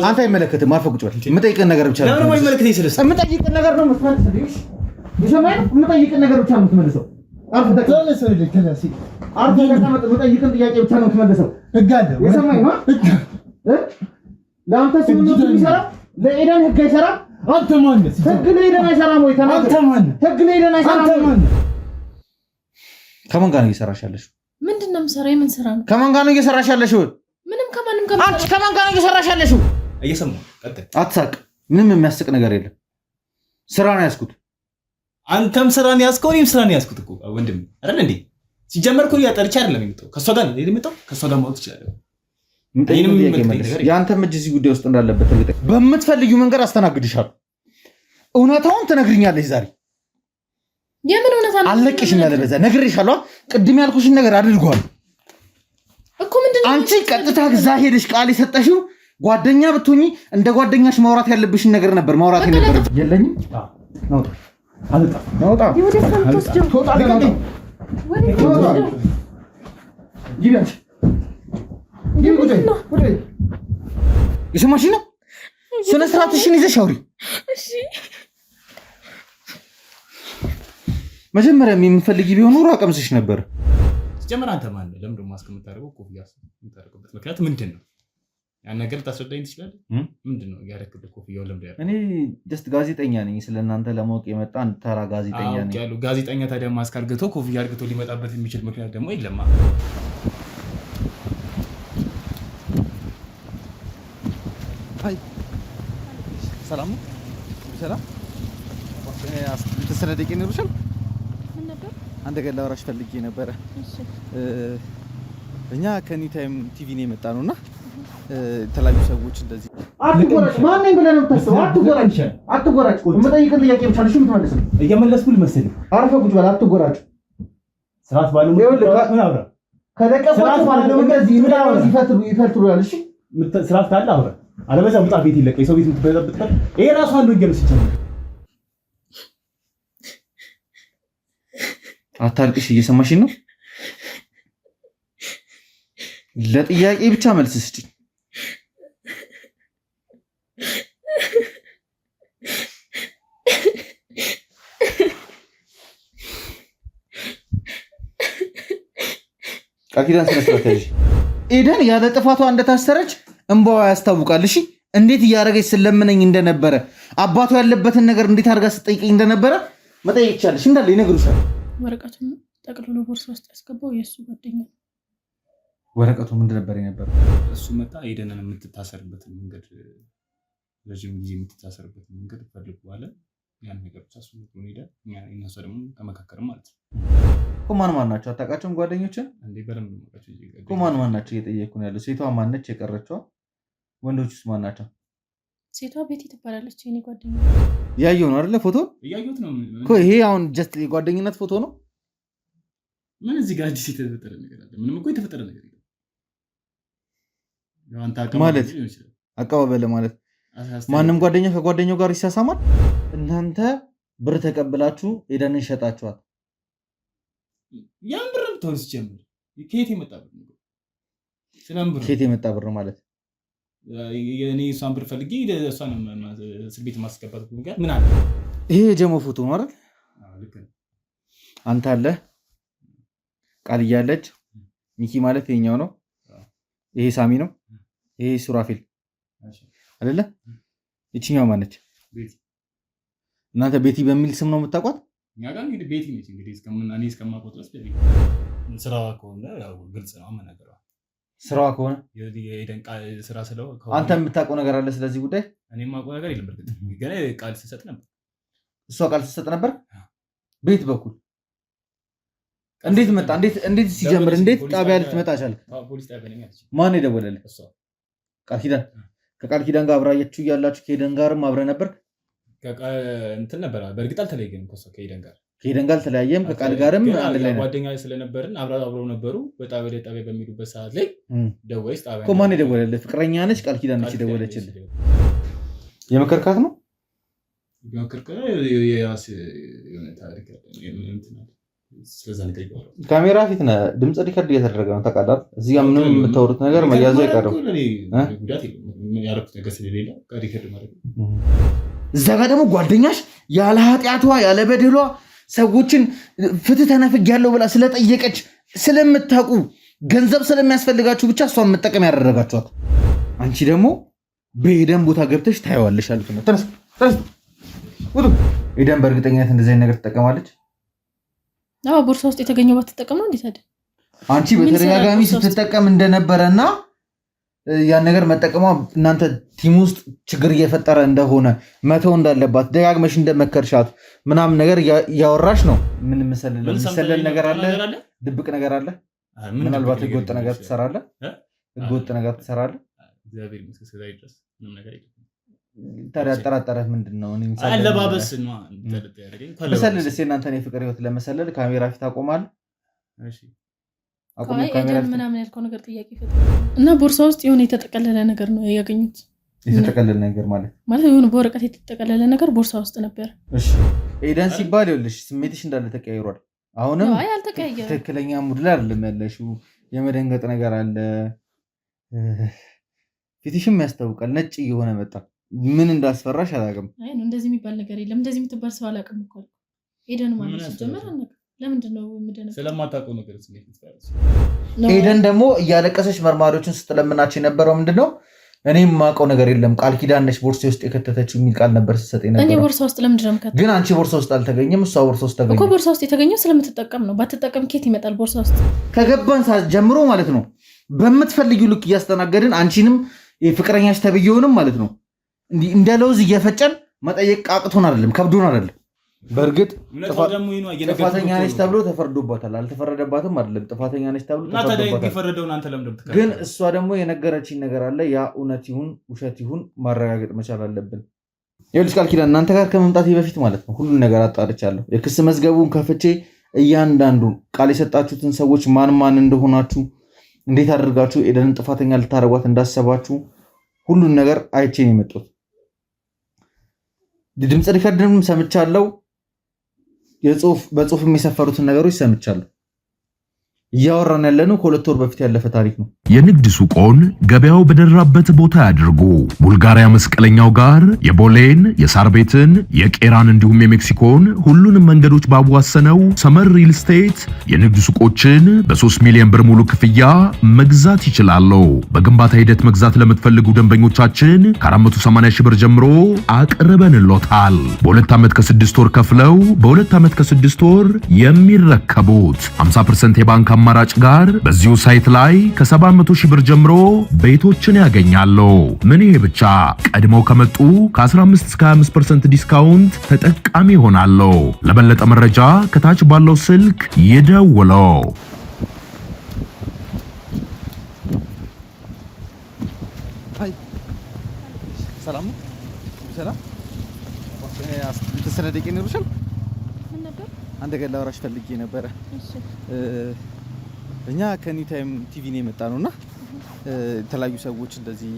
አንተ አይመለከትም። አርፈህ ቁጭ በል። የምጠይቅህን ነገር ብቻ ነው። ለምን አይመለከተኝ? ስለዚህ የምጠይቅህን ነገር ነው የምትመልሰው። ይሰማኝ? የምጠይቅህን ነገር ብቻ ነው የምትመልሰው። አርፈህ ተቀመጥ። አርፈህ ተቀመጥ። የምጠይቅህን ጥያቄ ብቻ ነው የምትመልሰው። ህግ አለ። ይሰማኝ ነው? ለአንተ ስምምነት የሚሰራ ለኤደን ህግ አይሰራም። አንተ ማን ነህ? ህግ ለኤደን አይሰራም ወይ? ተናገር። አንተ ማን ነህ? ህግ ለኤደን አይሰራም። አንተ ማን ነህ? ከማን ጋር ነው እየሰራሽ ያለሽው? ምንድን ነው የምሰራው? የምን ስራ ነው? ከማን ጋር ነው እየሰራሽ ያለሽው? ምንም ከማንም ጋር አንቺ ከማን ጋር ነው እየሰራሽ ያለሽው? እየሰማሁ ቀጥል። አትሳቅ። ምንም የሚያስቅ ነገር የለም። ስራ ነው ያዝኩት። አንተም ስራ ነው ያዝከው፣ እኔም ስራ ነው ያዝኩት እኮ ወንድም አይደል እንዴ? ሲጀመር እኮ ያጠርቻ አይደለም የመጣው ከሷ ጋር ነው የመጣው። ከሷ ጋር ማውጣት ይችላል። ያንተም እጅ እዚህ ጉዳይ ውስጥ እንዳለበት እርግጠኛ በምትፈልጊው መንገድ አስተናግድሻለሁ። እውነታውን ትነግሪኛለሽ ዛሬ። የምን እውነታ ነው? አለቅሽም ያለ በዛ ነግሬሻለሁ። ቅድም ያልኩሽን ነገር አድርጓል እኮ። ምንድነው አንቺ ቀጥታ እዛ ሄደሽ ቃል የሰጠሽው? ጓደኛ ብትሆኚ እንደ ጓደኛሽ ማውራት ያለብሽን ነገር ነበር ማውራት የነበረብሽ። የለኝም ነው አልጣ ነው የሰማሽ ነው። ስነ ስርዓትሽን ይዘሽ አውሪ። እሺ መጀመሪያ የምፈልጊ ቢሆን ኑሮ አቀምስሽ ነበር። ሲጀመር አንተ ማን ነህ? ለምን ደግሞ አስቀምጣረው ኮፍያ የምታደርግበት ምክንያት ምንድን ነው? ያን ነገር ታስረዳኝ ትችላለህ? ምንድን ነው ያደረክበት ኮፍያው? ለምን ያደረክ? እኔ ጀስት ጋዜጠኛ ነኝ። ስለናንተ ለማወቅ የመጣ አንድ ተራ ጋዜጠኛ ነኝ። ያለው ጋዜጠኛ ታዲያ ማስክ አድርገው ኮፍያ አድርገው ሊመጣበት የሚችል ምክንያት ደግሞ የለማ። አይ ሰላም ሰላም ተሰነደቂ ነው ሩሻል ምን ነበር? አንተ ጋር ላወራሽ ፈልጌ ነበረ። እሺ እኛ ከኒ ታይም ቲቪ ነው የመጣ ነውና የተለያዩ ሰዎች እንደዚህ አትጎራጭ። ማን ነኝ ብለህ ነው የምታስበው? አትጎራጭ፣ አትጎራጭ። የምጠይቅህን ጥያቄ ብቻ ነው የምትመልሰው። እየመለስኩልህ መሰለኝ። አርፈህ ቁጭ በል። አትጎራጭ። ስርዓት ባለው ምን አውራ ከለቀቋት ማለት ነው። እንደዚህ ይፈትሩ ያል። እሺ ስርዓት ካለ አውራ። አለበለዚያ ውጣ። ቤት ይለቀ። የሰው ቤት የምትበጠብጥ ይሄ ራሱ አንዱ ወንጀል ሲጀምር። አታልቅሽ። እየሰማሽኝ ነው? ለጥያቄ ብቻ መልስ ስጪ። ቃኪዳን ስለስተታለሽ ኤደን ያለ ጥፋቷ እንደታሰረች እንባዋ ያስታውቃል። እሺ እንዴት እያደረገች ስለምነኝ እንደነበረ አባቷ ያለበትን ነገር እንዴት አድርጋ ስትጠይቀኝ እንደነበረ መጠየቅ ይቻለሽ። እንዳለ ይነግሩሻል። ወረቀቱን ጠቅልሎ ቦርሳ ውስጥ ያስገባው የእሱ ጓደኛ። ወረቀቱ ምንድን ነበር የነበረው? እሱ መጣ ኤደንን የምትታሰርበትን መንገድ ረጅም ጊዜ የምትታሰርበትን መንገድ ፈልጓል። ያን ነገር ብቻ እሱ ነው ሄደ። እነሱ ደግሞ ተመካከርን ማለት ነው። ማን ማን ናቸው? አታውቃቸውም? ጓደኞችን እንዴ በደምብ ነው እኮ። ማን ማን ናቸው እየጠየኩ ነው ያለው። ሴቷ ማነች የቀረችዋ? ወንዶቹስ ማን ናቸው? ሴቷ ቤቲ ትባላለች። የኔ ጓደኛ ያየው ነው አይደለ? ፎቶ እያየሁት ነው እኮ። ይሄ አሁን ጀስት የጓደኝነት ፎቶ ነው። ምን እዚህ ጋር አዲስ የተፈጠረ ነገር አለ? ምንም እኮ የተፈጠረ ነገር የለም። ያው አንተ ማለት አቀባበል ማለት ማንም ጓደኛ ከጓደኛው ጋር ይሳሳማል። እናንተ ብር ተቀብላችሁ ኤደንን ሸጣችኋት። ያን ብር ብትሆንስ ጀምር። ከየት የመጣ ብር ነው? ስለምን ብር? ከየት የመጣ ብር ማለት እኔ እሷን ብር ፈልጌ እሷን እስር ቤት ማስገባት ነገር ምን አለ? ይሄ የጀሞ ፎቶ ነው አይደል? አንተ አለ ቃል እያለች ሚኪ ማለት የኛው ነው። ይሄ ሳሚ ነው። ይሄ ሱራፌል አይደለ? እቺኛው ማነች? እናንተ ቤቲ በሚል ስም ነው የምታውቋት? እኛ ጋር እንግዲህ ቤቲ ነች። እንግዲህ እኔ እስከማውቀው ድረስ ቤቲ ስራዋ ከሆነ ያው ግልጽ ነው አመናገሯ። ስራዋ ከሆነ የኤደን ቃል ስራ ስለው አንተ የምታውቀው ነገር አለ ስለዚህ ጉዳይ? እኔ የማውቀው ነገር የለም። በርግጥ ግን ቃል ስትሰጥ ነበር። እሷ ቃል ስትሰጥ ነበር? ቤት በኩል እንዴት መጣ? እንዴት ሲጀምር እንዴት ጣቢያ ልትመጣ ቻልክ? ፖሊስ ጣቢያ ነኝ አለች። ማን የደወለልህ? እሷ ቃል ኪዳን። ከቃል ኪዳን ጋር አብራያችሁ እያላችሁ ከኤደን ጋርም አብረህ ነበር? እንትን ነበር። በእርግጥ አልተለያየንም ከኤደን ጋር። ከኤደን ጋር አልተለያየም። ከቃል ጋርም አንድ ላይ ነው። ጓደኛ ስለነበርን አብረው ነበሩ። በጣቢያ በሚሉበት ሰዓት ላይ ደወለች። ጣቢያ እኮ ማን የደወለልህ? ፍቅረኛ ነች ቃል ኪዳን ነች የደወለችልህ? የመከርካት ነው? የመከርካት የራስ የሆነ ታሪክ እንትን ስለዛ ነገር ይገባል። ካሜራ ፊት ነህ፣ ድምጽ ሪከርድ እየተደረገ ነው ታውቃለህ። እዚህ ጋር ምንም የምታወሩት ነገር መያዙ አይቀርም። ጉዳት ያደረኩት ነገር ስለሌለ ሪከርድ ማለት ነው። እዛ ጋር ደግሞ ጓደኛሽ ያለ ኃጢአቷ ያለ በደሏ ሰዎችን ፍትህ ተነፍጊያለሁ ብላ ስለጠየቀች ስለምታውቁ ገንዘብ ስለሚያስፈልጋችሁ ብቻ እሷን መጠቀም ያደረጋችኋት። አንቺ ደግሞ በኤደን ቦታ ገብተሽ ታየዋለሽ አሉት ነው። ተነስ ውጡ። ኤደን በእርግጠኛነት እንደዚህ አይነት ነገር ትጠቀማለች። ቦርሳ ውስጥ የተገኘው ባትጠቀም ነው እንዴት አይደል? አንቺ በተደጋጋሚ ስትጠቀም እንደነበረና ያን ነገር መጠቀሟ እናንተ ቲም ውስጥ ችግር እየፈጠረ እንደሆነ መተው እንዳለባት ደጋግመሽ እንደመከርሻት ምናምን ነገር እያወራሽ ነው። ምን መሰለል ነገር አለ፣ ድብቅ ነገር አለ። ምናልባት ህገወጥ ነገር ትሰራለህ፣ ህገወጥ ነገር ትሰራለህ። እግዚአብሔር ይመስገን እስከዛሬ ድረስ ምንም ነገር የለም። ታዲያ አጠራጠረህ ምንድን ነው? አለባበስ ነው መሰለል። እስኪ እናንተን የፍቅር ህይወት ለመሰለል ካሜራ ፊት አቆማለህ። ምናምን ያልከው ነገር ጥያቄ እና ቦርሳ ውስጥ የሆነ የተጠቀለለ ነገር ነው ያገኙት። የተጠቀለለ ነገር ማለት የሆነ በወረቀት የተጠቀለለ ነገር ቦርሳ ውስጥ ነበር። እሺ ኤደን ሲባል ይኸውልሽ ስሜትሽ እንዳለ ተቀያይሯል። አሁንም ትክክለኛ ሙድ ላይ አይደለም ያለሽው። የመደንገጥ ነገር አለ፣ ፊትሽም ያስታውቃል። ነጭ እየሆነ መጣ። ምን እንዳስፈራሽ አላውቅም። አይ ነው እንደዚህ የሚባል ነገር የለም። እንደዚህ የምትባል ሰው አላውቅም እኮ ኤደን ማለት ሲጀመር ለምንድን ነው የምደነው? ስለማታውቀው ነገር ስሜት ኤደን ደግሞ እያለቀሰች መርማሪዎችን ስትለምናቸው የነበረው ምንድነው? እኔ የማውቀው ነገር የለም ቃል ኪዳን ነች ቦርሳ ውስጥ የከተተችው የሚል ቃል ነበር ስትሰጥ ነበር። እኔ ቦርሳ ውስጥ ለምንድን ነው የምከተተው? ግን አንቺ ቦርሳ ውስጥ አልተገኘም፣ እሷ ቦርሳ ውስጥ ተገኘ እኮ። ቦርሳ ውስጥ የተገኘው ስለምትጠቀም ነው። ባትጠቀም ኬት ይመጣል ቦርሳ ውስጥ? ከገባን ሰዓት ጀምሮ ማለት ነው በምትፈልጊው ልክ እያስተናገድን አንቺንም ፍቅረኛሽ ተብዬውንም ማለት ነው እንደ ለውዝ እየፈጨን መጠየቅ አቅቶን አይደለም ከብዶን አይደለም። በእርግጥ ጥፋተኛ ነች ተብሎ ተፈርዶባታል። አልተፈረደባትም አይደለም፣ ጥፋተኛ ነች ተብሎ ተፈርዶባታል። ግን እሷ ደግሞ የነገረችኝ ነገር አለ። ያ እውነት ይሁን ውሸት ይሁን ማረጋገጥ መቻል አለብን። ይኸውልሽ ቃል ኪዳን እናንተ ጋር ከመምጣቴ በፊት ማለት ነው ሁሉን ነገር አጣርቻለሁ። የክስ መዝገቡን ከፍቼ እያንዳንዱን ቃል የሰጣችሁትን ሰዎች ማን ማን እንደሆናችሁ፣ እንዴት አድርጋችሁ ኤደንን ጥፋተኛ ልታደርጓት እንዳሰባችሁ ሁሉን ነገር አይቼ ነው የመጡት። ድምፅ ሪከርድንም ሰምቻለሁ። በጽሁፍ የሚሰፈሩትን ነገሮች ሰምቻለሁ። እያወራን ያለነው ከ2 ወር በፊት ያለፈ ታሪክ ነው። የንግድ ሱቆን ገበያው በደራበት ቦታ ያድርጉ። ቡልጋሪያ መስቀለኛው ጋር የቦሌን፣ የሳር ቤትን፣ የቄራን እንዲሁም የሜክሲኮን ሁሉንም መንገዶች ባዋሰነው ሰመር ሪል ስቴት የንግድ ሱቆችን በ3 ሚሊዮን ብር ሙሉ ክፍያ መግዛት ይችላሉ። በግንባታ ሂደት መግዛት ለምትፈልጉ ደንበኞቻችን ከ480 ሺህ ብር ጀምሮ አቅርበንሎታል። በ2 ዓመት ከ6 ወር ከፍለው በ2 ዓመት ከ6 ወር የሚረከቡት 50% የባንክ አማራጭ ጋር በዚሁ ሳይት ላይ ከ700 ሺህ ብር ጀምሮ ቤቶችን ያገኛሉ። ምን ይሄ ብቻ ቀድመው ከመጡ ከ15 እስከ 25% ዲስካውንት ተጠቃሚ ይሆናሉ። ለበለጠ መረጃ ከታች ባለው ስልክ ይደውሉ። ሰላም ሰላም ተሰነደቂ ነውሻል። ምን ነበር? አንድ ገላ ወራሽ ፈልጌ ነበር። እሺ እኛ ከኒው ታይም ቲቪ ነው የመጣ ነውና የተለያዩ ሰዎች እንደዚህ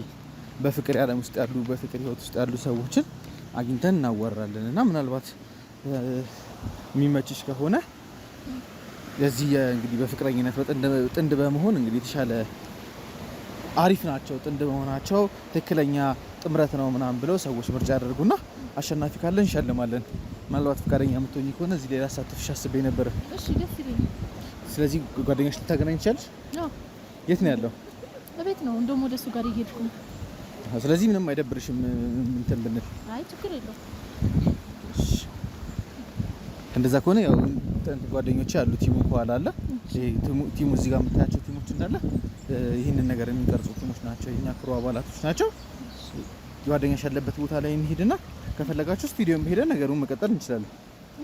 በፍቅር ዓለም ውስጥ ያሉ በፍቅር ህይወት ውስጥ ያሉ ሰዎችን አግኝተን እናወራለን እና ምናልባት የሚመችሽ ከሆነ የዚህ እንግዲህ በፍቅረኝነት ጥንድ በመሆን እንግዲህ የተሻለ አሪፍ ናቸው ጥንድ በመሆናቸው ትክክለኛ ጥምረት ነው ምናምን ብለው ሰዎች ምርጫ ያደርጉና አሸናፊ ካለን እንሸልማለን። ምናልባት ፍቃደኛ የምትሆኚ ከሆነ እዚህ ሌላ ሳትፍሽ አስቤ ነበር። እሺ ደስ ይለኛል። ስለዚህ ጓደኛሽ ልታገናኝ ትችላለሽ? አዎ። የት ነው ያለው? በቤት ነው። እንደውም ወደ እሱ ጋር እየሄድኩ ነው። ስለዚህ ምንም አይደብርሽም እንትን ብንል? አይ ችግር የለውም። እንደዛ ከሆነ ያው ጓደኞቼ ያሉ ቲሙ ከኋላ አለ። ቲሙ እዚህ ጋር የምታያቸው ቲሞች እንዳለ ይህንን ነገር የሚቀርጹ ቲሞች ናቸው። የኛ ክሩ አባላቶች ናቸው። ጓደኛሽ ያለበት ቦታ ላይ እንሂድና ከፈለጋችሁ ስቱዲዮ ሄደን ነገሩን መቀጠል እንችላለን።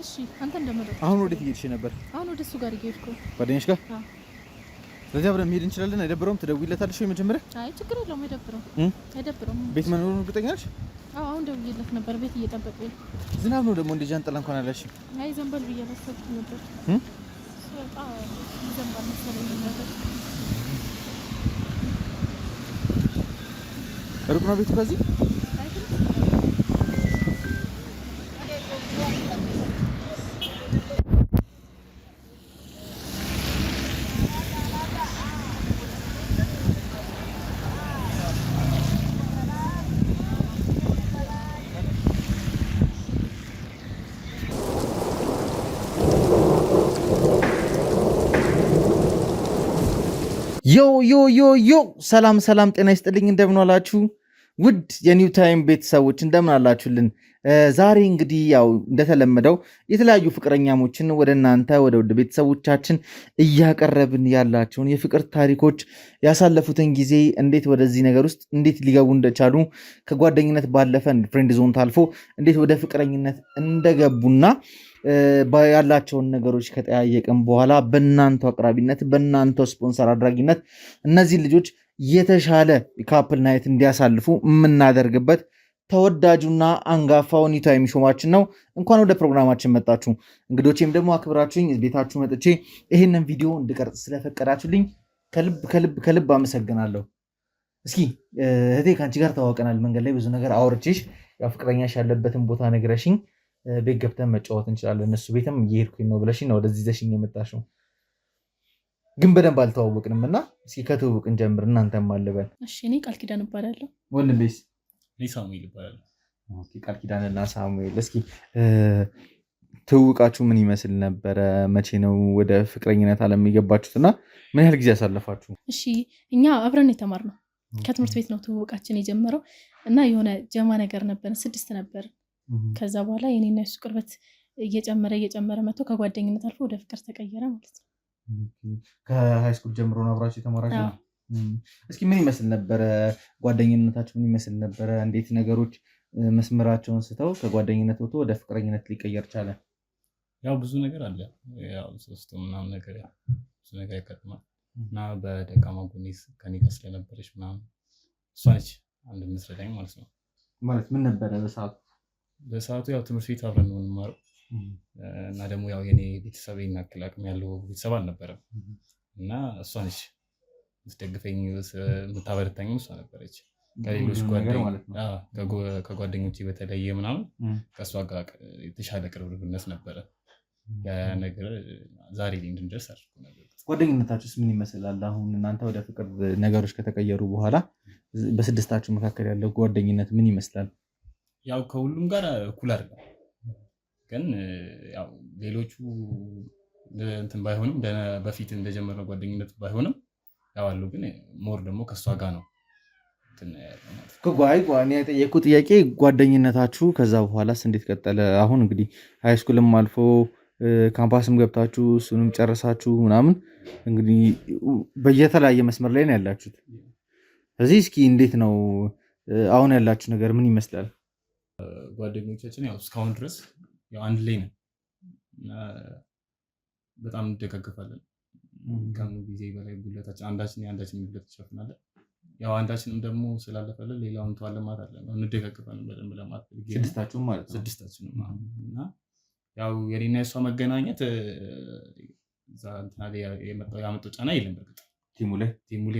እሺ አንተ እንደመረጥክ። አሁን ወዴት እየሄድሽ ነበር? አሁን ወደ እሱ ጋር እየሄድኩ። ጓደኛሽ ጋር? አዎ። ስለዚህ አብረን መሄድ እንችላለን። አይደብረውም? ትደውይለታለሽ ወይ መጀመሪያ? አይ ችግር የለውም። አይደብረውም። ቤት መኖሩን እርግጠኛ ነሽ? አዎ አሁን ደውዬለት ነበር። ቤት እየጠበቀኝ። ዝናብ ነው ደግሞ እንደ ጃንጥላ እንኳን አላልሽ? አይ ዘንበል ብዬ አላሰብኩ ነበር። በቃ ዘንበል መሰለኝ ነበር። ሩቅ ነው ቤቱ ከዚህ? ዮ ዮ ዮ ዮ ሰላም ሰላም፣ ጤና ይስጥልኝ። እንደምን ዋላችሁ ውድ የኒው ታይም ቤተሰቦች፣ እንደምን አላችሁልን? ዛሬ እንግዲህ ያው እንደተለመደው የተለያዩ ፍቅረኛሞችን ወደ እናንተ ወደ ውድ ቤተሰቦቻችን እያቀረብን ያላቸውን የፍቅር ታሪኮች ያሳለፉትን ጊዜ እንዴት ወደዚህ ነገር ውስጥ እንዴት ሊገቡ እንደቻሉ ከጓደኝነት ባለፈ ፍሬንድ ዞን ታልፎ እንዴት ወደ ፍቅረኝነት እንደገቡና ያላቸውን ነገሮች ከጠያየቅን በኋላ በእናንተ አቅራቢነት በእናንተ ስፖንሰር አድራጊነት እነዚህ ልጆች የተሻለ ካፕል ናይት እንዲያሳልፉ የምናደርግበት ተወዳጁና አንጋፋው ኒው ታይም ሾማችን ነው። እንኳን ወደ ፕሮግራማችን መጣችሁ። እንግዶቼም ደግሞ አክብራችሁኝ ቤታችሁ መጥቼ ይህንን ቪዲዮ እንድቀርጽ ስለፈቀዳችሁልኝ ከልብ ከልብ ከልብ አመሰግናለሁ። እስኪ እህቴ ከአንቺ ጋር ተዋውቀናል። መንገድ ላይ ብዙ ነገር አውርቼሽ ያው ፍቅረኛሽ ያለበትን ቦታ ነግረሽኝ ቤት ገብተን መጫወት እንችላለን። እነሱ ቤትም እየሄድኩኝ ነው ብለሽኝ ነው ወደዚህ ይዘሽኝ የመጣሽው። ግን በደንብ አልተዋወቅንም እና እስኪ ከተዋወቅን ጀምር። እናንተም አልበል። እሺ፣ እኔ ቃል ኪዳን እባላለሁ። ወንድሜስ? ሳሙኤል ይባላል። ቃል ኪዳንና ሳሙኤል፣ እስኪ ትውውቃችሁ ምን ይመስል ነበረ? መቼ ነው ወደ ፍቅረኝነት ዓለም የገባችሁት እና ምን ያህል ጊዜ ያሳለፋችሁ? እሺ፣ እኛ አብረን የተማርነው ከትምህርት ቤት ነው ትውውቃችን የጀመረው እና የሆነ ጀማ ነገር ነበር፣ 6 ነበር። ከዛ በኋላ የኔና የሱ ቅርበት እየጨመረ መጥቶ ከጓደኝነት አልፎ ወደ ፍቅር ተቀየረ ማለት ነው። ከሃይስኩል ጀምሮ ነው አብራችሁ የተማራችሁ? እስኪ ምን ይመስል ነበረ ጓደኝነታችሁ? ምን ይመስል ነበረ? እንዴት ነገሮች መስመራቸውን ስተው ከጓደኝነት ወጥቶ ወደ ፍቅረኝነት ሊቀየር ቻለ? ያው ብዙ ነገር አለ። ያው ሶስቱ ምናምን ነገር ብዙ ነገር ያጋጥማል እና በደካማ ጎኔ ከኔ ጋር ስለነበረች ምናምን እሷ ነች አንድ የምትረዳኝ ማለት ነው። ማለት ምን ነበረ በሰዓቱ ያው ትምህርት ቤት አብረን ነው የምንማረው እና ደግሞ ያው የኔ ቤተሰብ ያክል አቅም ያለው ቤተሰብ አልነበረም እና እሷ ነች የምትደግፈኝ የምታበረታኝ እሷ ነበረች። ከሌሎች ከጓደኞቼ በተለየ ምናምን ከእሷ ጋር የተሻለ ቅርብርብነት ነበረ። ያ ነገር ዛሬ ላይ እንድንደርስ አድርጎ ነበር። ጓደኝነታችሁስ ምን ይመስላል? አሁን እናንተ ወደ ፍቅር ነገሮች ከተቀየሩ በኋላ በስድስታችሁ መካከል ያለው ጓደኝነት ምን ይመስላል? ያው ከሁሉም ጋር እኩል አይደለም፣ ግን ያው ሌሎቹ እንትን ባይሆንም በፊት እንደጀመረው ጓደኝነት ባይሆንም ያው አሉ፣ ግን ሞር ደግሞ ከሷ ጋር ነው እኔ የጠየኩት ጥያቄ ጓደኝነታችሁ ከዛ በኋላስ እንዴት ቀጠለ? አሁን እንግዲህ ሃይስኩልም አልፎ ካምፓስም ገብታችሁ እሱንም ጨረሳችሁ ምናምን እንግዲህ በየተለያየ መስመር ላይ ነው ያላችሁት። ስለዚህ እስኪ እንዴት ነው አሁን ያላችሁ ነገር ምን ይመስላል? ጓደኞቻችን ያው እስካሁን ድረስ ያው አንድ ላይ ነን እና በጣም እንደጋገፋለን። ከምን ጊዜ በላይ ጉለታችን አንዳችን ጉለት ትሸፍናለን። ያው አንዳችንም ደግሞ ስላለፈለን ሌላውን ተዋለን ማለት አለ ነው። እንደጋገፋለን በደንብ ለማለት ስድስታችሁም ማለት ነው። ስድስታችንም እና ያው የኔና የሷ መገናኘት እዛ እንትና ላይ ያመጣው ጫና የለም። በርግጥ ቲሙ ላይ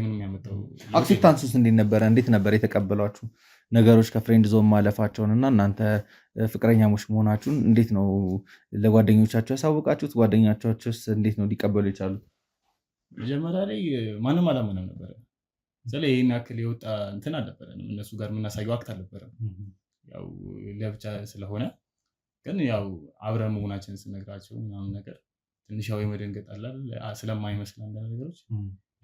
ምንም ያመጣው አክሴፕታንስ ውስጥ እንዴት ነበረ? እንዴት ነበር የተቀበሏችሁ ነገሮች ከፍሬንድ ዞን ማለፋቸውን እና እናንተ ፍቅረኛሞች መሆናችሁን እንዴት ነው ለጓደኞቻችሁ ያሳወቃችሁት? ጓደኞቻችሁስ እንዴት ነው ሊቀበሉ የቻሉት? መጀመሪያ ላይ ማንም አላመነም ነበረ። ስለዚህ ይህን ያክል የወጣ እንትን አልነበረንም። እነሱ ጋር የምናሳየው አክት አልነበረም። ያው ለብቻ ስለሆነ ግን ያው አብረን መሆናችንን ስነግራቸው ምናምን ነገር ትንሽ ያው የመደንገጥ አላል ስለማይመስል አንዳንድ ነገሮች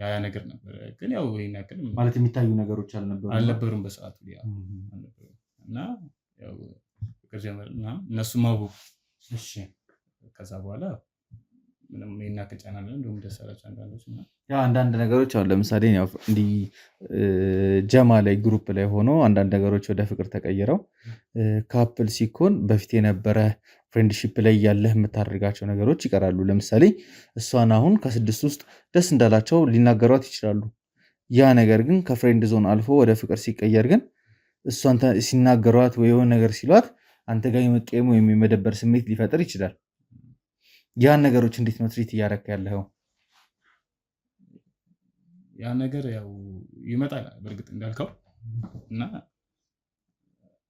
ያ ነገር ነበረ። ግን ያው ይሄን ያክል ማለት የሚታዩ ነገሮች አልነበሩም በሰዓቱ እና ያው ፍቅር ጀመርን እና እነሱም አወቁ። እሺ ከዛ በኋላ ምንም ይሄን ያክል ጫና አለ እንደውም ደስ አላቸው አንዳንዶች እና ያው አንዳንድ ነገሮች አሁን ለምሳሌ ያው እንዲህ ጀማ ላይ ግሩፕ ላይ ሆኖ አንዳንድ ነገሮች ወደ ፍቅር ተቀይረው ካፕል ሲኮን በፊት የነበረ ፍሬንድሺፕ ላይ ያለህ የምታደርጋቸው ነገሮች ይቀራሉ። ለምሳሌ እሷን አሁን ከስድስት ውስጥ ደስ እንዳላቸው ሊናገሯት ይችላሉ። ያ ነገር ግን ከፍሬንድ ዞን አልፎ ወደ ፍቅር ሲቀየር ግን እሷን ሲናገሯት ወይ የሆነ ነገር ሲሏት አንተ ጋር የመቀየም ወይም የመደበር ስሜት ሊፈጥር ይችላል። ያን ነገሮች እንዴት ነው ትሪት እያደረክ ያለው? ያ ነገር ያው ይመጣል በእርግጥ እንዳልከው እና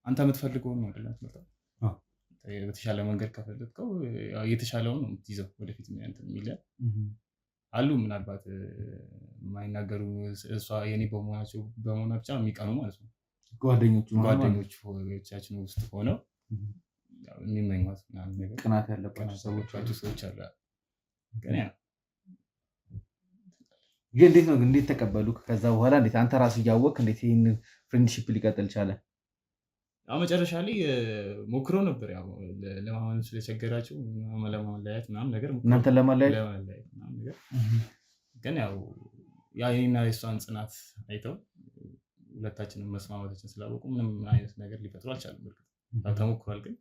አንተ የምትፈልገውን ነው አይደለም ትመጣው። በተሻለ መንገድ ከፈለግከው የተሻለውን ነው የምትይዘው ወደፊት የሚል አሉ። ምናልባት የማይናገሩ እሷ የኔ በመሆና ብቻ የሚቀኑ ማለት ነው ጓደኞቻችን ውስጥ ሆነው የሚመኟት ነገር ቅናት ያለባቸው ሰዎች አሉ። ግን ግን እንዴት ነው እንዴት ተቀበሉ? ከዛ በኋላ እንዴት አንተ ራስህ እያወቅህ እንዴት ይሄን ፍሬንድሺፕ ሊቀጥል ቻለ? ያው መጨረሻ ላይ ሞክሮ ነበር ያው ለማመን ስለቸገራቸው ለማለያየት ምናምን ነገር እናንተ ለማለያየት ምናምን ነገር ግን ያው የኔና የእሷን ጽናት አይተው ሁለታችንም መስማማታችን ስላወቁ ምንም አይነት ነገር ሊፈጥሩ አልቻሉም። እርግጥ ተሞክሯል፣ ግን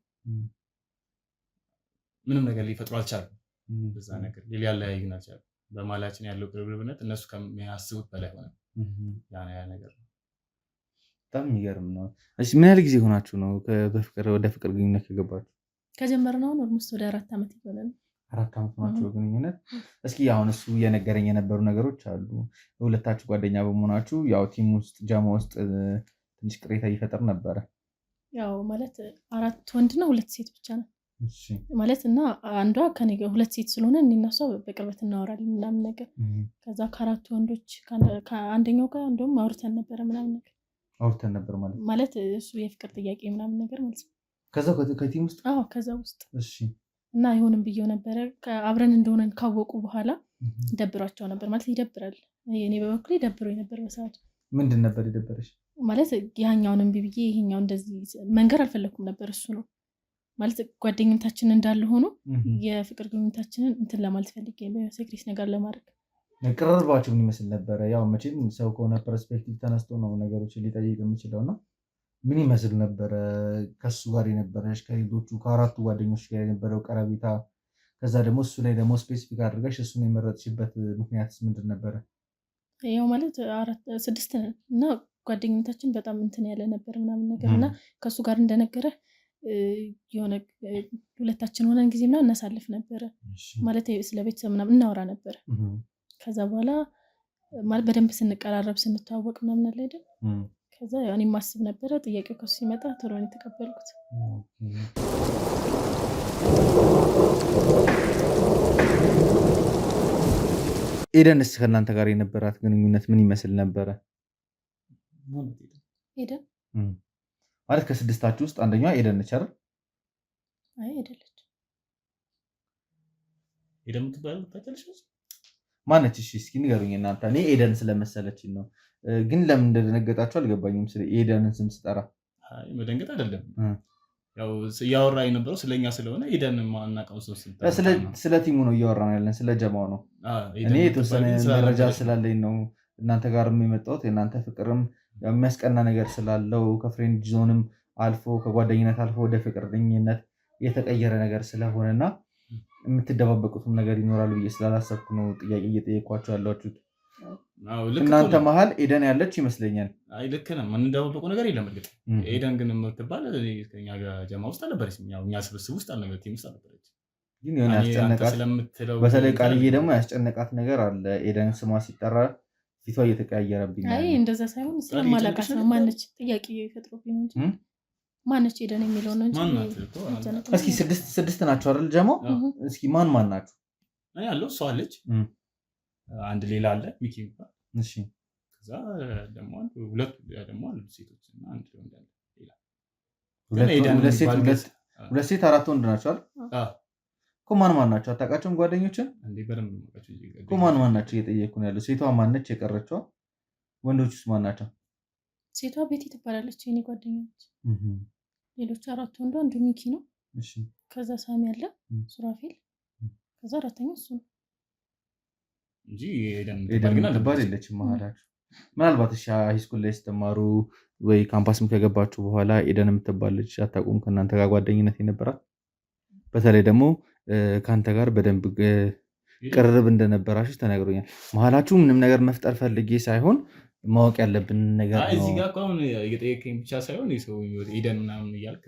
ምንም ነገር ሊፈጥሩ አልቻሉም። በዛ ነገር ሊያለያዩን አልቻሉም። በማላችን ያለው ቅርብርብነት እነሱ ከሚያስቡት በላይ ሆነ። ያ ነገር ነው። በጣም የሚገርም ነው። እሺ ምን ያህል ጊዜ ሆናችሁ ነው ወደ ፍቅር ግንኙነት ከገባችሁ? ከጀመርነው ኦልሞስት ወደ 4 ዓመት ይሆናል። 4 ዓመት ሆናችሁ ግንኙነት። እስኪ አሁን እሱ እየነገረኝ የነበሩ ነገሮች አሉ። ሁለታችሁ ጓደኛ በመሆናችሁ ያው ቲም ውስጥ ጃማ ውስጥ ትንሽ ቅሬታ ይፈጠር ነበረ። ያው ማለት 4 ወንድና 2 ሴት ብቻ ነው ማለት እና አንዷ ከኔ ጋር 2 ሴት ስለሆነ እኔ እና እሷ በቅርበት እናወራለን ምናምን ነገር። ከዛ ከ4 ወንዶች ከአንደኛው ጋር እንደውም አውርተን ነበረ ምናምን ነገር አውርተን ነበር ማለት እሱ የፍቅር ጥያቄ ምናምን ነገር ማለት ነው። ከዛ ከቲም ውስጥ ከዛ ውስጥ እሺ። እና አይሆንም ብዬው ነበረ። አብረን እንደሆነ ካወቁ በኋላ ደብሯቸው ነበር ማለት ይደብራል። እኔ በበኩሌ ደብሮኝ ነበር በሰዓቱ። ምንድን ነበር የደበረሽ? ማለት ያኛውን እምቢ ብዬ ይሄኛው እንደዚህ መንገር አልፈለኩም ነበር። እሱ ነው ማለት ጓደኝነታችን እንዳለ ሆኖ የፍቅር ግንኙነታችንን እንትን ለማለት ፈልጌ በሴክሬት ነገር ለማድረግ ቅርርባችሁ ምን ይመስል ነበረ? ያው መቼም ሰው ከሆነ ፐርስፔክቲቭ ተነስቶ ነው ነገሮችን ሊጠይቅ የሚችለው እና ምን ይመስል ነበረ ከሱ ጋር የነበረሽ ከሌሎቹ ከ4 ጓደኞች ጋር የነበረው ቀረቤታ? ከዛ ደግሞ እሱ ላይ ደግሞ ስፔሲፊክ አድርገሽ እሱን የመረጥሽበት ምክንያትስ ምንድን ነበረ? ያው ማለት 6 ነን እና ጓደኝነታችን በጣም እንትን ያለ ነበር ምናምን ነገር እና ከሱ ጋር እንደነገረ የሆነ ሁለታችን ሆነን ጊዜ ምናምን እናሳልፍ ነበረ ማለት ስለ ቤተሰብ ምናምን እናወራ ነበረ። ከዛ በኋላ ማለት በደንብ ስንቀራረብ ስንተዋወቅ ምናምን አለ አይደል? ከዛ ያው እኔ ማስብ ነበረ ጥያቄው ከሱ ሲመጣ ቶሎ ነው የተቀበልኩት። ኤደንስ ከእናንተ ጋር የነበራት ግንኙነት ምን ይመስል ነበረ? ኤደን ማለት ከ6ታችሁ ውስጥ አንደኛዋ ኤደን ነች አይደል? አይ አይደለች። ኤደን የምትባለው ታውቂያለሽ? ማነች? እሺ እስኪ ንገሩኝ እናንተ። እኔ ኤደን ስለመሰለችኝ ነው፣ ግን ለምን እንደደነገጣችሁ አልገባኝም። ስለ ኤደንን ስም ስጠራ አይ መደንገጥ አይደለም፣ ያው እያወራ የነበረው ስለኛ ስለሆነ ኤደን ማናቀው ሰው ስለ ቲሙ ነው እያወራን ያለን፣ ስለ ጀማው ነው። እኔ የተወሰነ መረጃ ስላለኝ ነው እናንተ ጋርም የመጣሁት። የእናንተ ፍቅርም የሚያስቀና ነገር ስላለው ከፍሬንድ ዞንም አልፎ ከጓደኝነት አልፎ ወደ ፍቅረኝነት የተቀየረ ነገር ስለሆነና የምትደባበቁትም ነገር ይኖራል ብዬ ስላላሰብኩ ነው ጥያቄ እየጠየኳቸው ያላችሁት። እናንተ መሀል ኤደን ያለች ይመስለኛል። አይ ልክ ነህ። የምንደባበቀው ነገር የለም። እርግጥ ኤደን ግን የምትባል ከኛ ጋር ጀማ ውስጥ አልነበረችም። ያው እኛ ስብስብ ውስጥ አልነበረች፣ ቲም ውስጥ አልነበረች። ግን የሆነ ያስጨነቃት በተለይ ቃልዬ ደግሞ ያስጨነቃት ነገር አለ። ኤደን ስሟ ሲጠራ ፊቷ እየተቀያየረብኝ። አይ እንደዛ ሳይሆን ስለማላውቃት ነው። ማነች ጥያቄ ፈጥሮብኝ እንጂ ማነች ኤደን የሚለው ነው እንጂ። እስኪ 6 ናቸው አይደል ጀማው? እስኪ ማን ናቸው? እኔ ያለው እሷ አለች፣ አንድ ሌላ አለ ሚኪ ይባላል። እሺ ከዛ ደግሞ ሁለት ደግሞ አሉ ሴቶች እና አንድ ወንድ አለ። ሁለት ሴት 4 ወንድ ናቸው አይደል? እኮ ማን ናቸው? አታውቃቸውም? ጓደኞችን እኮ ማን ናቸው እየጠየኩ ነው ያለው። ሴቷ ማነች የቀረችው? ወንዶቹስ ማን ናቸው? ሴቷ ቤቲ ትባላለች የኔ ጓደኛ ነች። ሌሎቹ 4 ወንዱ አንዱ ሚኪ ነው። እሺ ከዛ ሳሚ አለ፣ ሱራፌል፣ ከዛ 4ኛው እሱ ነው እንጂ ኤደን ትባል የለችም መሀላችሁ። ምናልባት እሺ ሃይስኩል ላይ ስትማሩ ወይ ካምፓስም ከገባችሁ በኋላ ኤደን የምትባል ልጅ አታውቁም? ከእናንተ ጋር ጓደኝነት የነበራት በተለይ ደግሞ ከአንተ ጋር በደንብ ቅርርብ እንደነበራችሁ ተነግሮኛል። መሀላችሁ ምንም ነገር መፍጠር ፈልጌ ሳይሆን ማወቅ ያለብን ነገር ነው። እዚህ ጋር አሁን እየጠየቀኝ ብቻ ሳይሆን የሰው ኤደን ምናምን እያልክ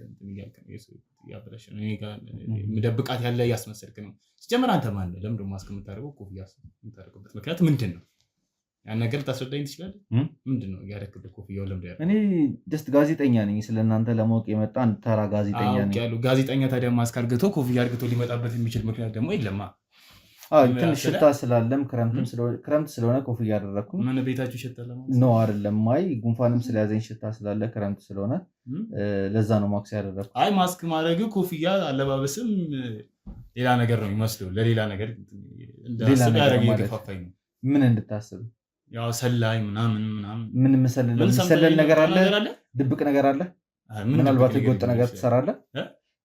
ምደብቃት ያለ እያስመሰልክ ነው። ሲጀምር አንተ ማን ነህ? ለምን ደግሞ አስከምታደርገው ኮፍያ የምታደርገው ምክንያት ምንድን ነው? ያን ነገር ታስረዳኝ ትችላለህ? ምንድን ነው ያደረክበት ኮፍያው? ለምንድን ነው? እኔ ጀስት ጋዜጠኛ ነኝ። ስለእናንተ ለማወቅ የመጣ አንድ ተራ ጋዜጠኛ ነኝ። ጋዜጠኛ ታዲያ ማስክ አድርግቶ ኮፍያ አድርግቶ ሊመጣበት የሚችል ምክንያት ደግሞ የለማ። ትንሽ ሽታ ስላለም ክረምት ስለሆነ ኮፍያ ያደረግኩኝ። ምን ቤታችሁ ይሸታል ነው አይደለም? አይ ጉንፋንም ስለያዘኝ ሽታ ስላለ ክረምት ስለሆነ ለዛ ነው ማክስ ያደረግኩት። አይ ማስክ ማድረግ ኮፍያ አለባበስም ሌላ ነገር ነው የሚመስለው። ለሌላ ነገር እንዳስብ ያደረገ የገፋፋኝ ነው። ምን እንድታስብ? ያው ሰላይ ምናምን ምን መሰለል ነገር አለ? ድብቅ ነገር አለ? ምናልባት ህገወጥ ነገር ትሰራለህ?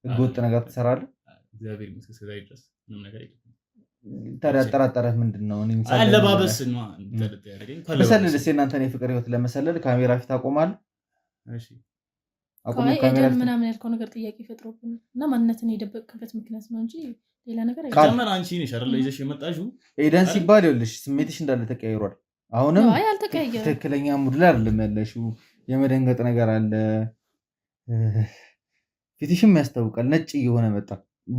ህገወጥ ነገር ትሰራለህ? እግዚአብሔር ይመስገን እስከዛሬ ድረስ ምንም ነገር የለም። ታዲያ አጠራጠረህ ምንድን ነው? አለባበስ ነው መሰለልስ? የእናንተን የፍቅር ህይወት ለመሰለል ካሜራ ፊት አቆማለህ? ኤደን ምናምን ያልከው ነገር ጥያቄ ፈጥሮብን እና ማንነትን የደበቅበት ምክንያት ነው እንጂ ሌላ ነገር አይደለም። አንቺ ነሽ አይደል ይዘሽ የመጣሽው። ኤደን ሲባል ይኸውልሽ ስሜትሽ እንዳለ ተቀያይሯል። አሁንም አልተቀያየረም። ትክክለኛ ሙድ ላይ አይደለም ያለሽው። የመደንገጥ ነገር አለ። ፊትሽም ያስታውቃል። ነጭ እየሆነ መጣ።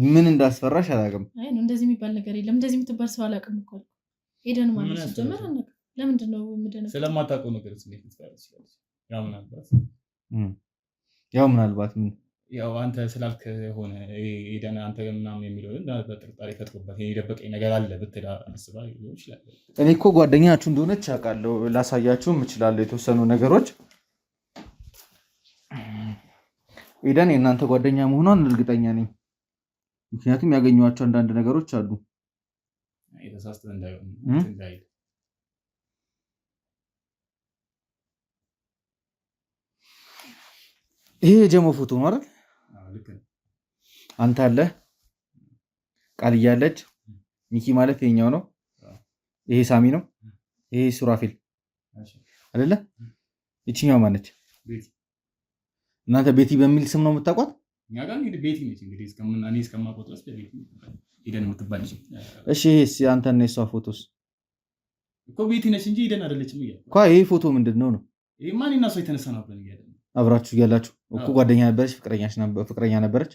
ምን እንዳስፈራሽ አላውቅም። አይ ነው እንደዚህ የሚባል ነገር የለም። እንደዚህ የምትባል ሰው አላውቅም እኮ ኤደን ማለት ሲጀመር አናውቅም። ለምንድን ነው የምደነገጠው? ስለማታውቀው ነገር ስሜት ልትፈራለች። ያው ምናልባት ያው አንተ ስላልክ ሆነ ኤደን አንተ ምናምን የሚለው በጥርጣሬ ፈጥሮበት የደበቀኝ ነገር አለ ብትል አስባ ሊሆን ይችላል። እኔ እኮ ጓደኛችሁ እንደሆነች አውቃለሁ። ላሳያችሁም እችላለሁ የተወሰኑ ነገሮች። ኤደን የእናንተ ጓደኛ መሆኗን እርግጠኛ ነኝ። ምክንያቱም ያገኘኋቸው አንዳንድ ነገሮች አሉ። የተሳስተህ እንዳይሆን እንዳይል ይሄ የጀሞ ፎቶ ነው አይደል? አንተ አለ ቃል እያለች ሚኪ ማለት የኛው ነው። ይሄ ሳሚ ነው። ይሄ ሱራፌል አይደለ? ይችኛው ማነች? እናንተ ቤቲ በሚል ስም ነው የምታውቋት? እኛ ጋር እንግዲህ ቤቲ ነች። እንግዲህ እኔ እስከማውቀው ድረስ ቤቲ ኤደን የምትባል ነች። እሺ ይሄስ አንተና የሷ ፎቶስ? እኮ ቤቲ ነች እንጂ ኤደን አይደለችም እያልኩ እኮ። ይሄ ፎቶ ምንድን ነው? ይሄ ማን እና ሰው የተነሳ ነው ብለን እያለን አብራችሁ እያላችሁ እኮ ጓደኛ ነበረች፣ ፍቅረኛ ነበረች።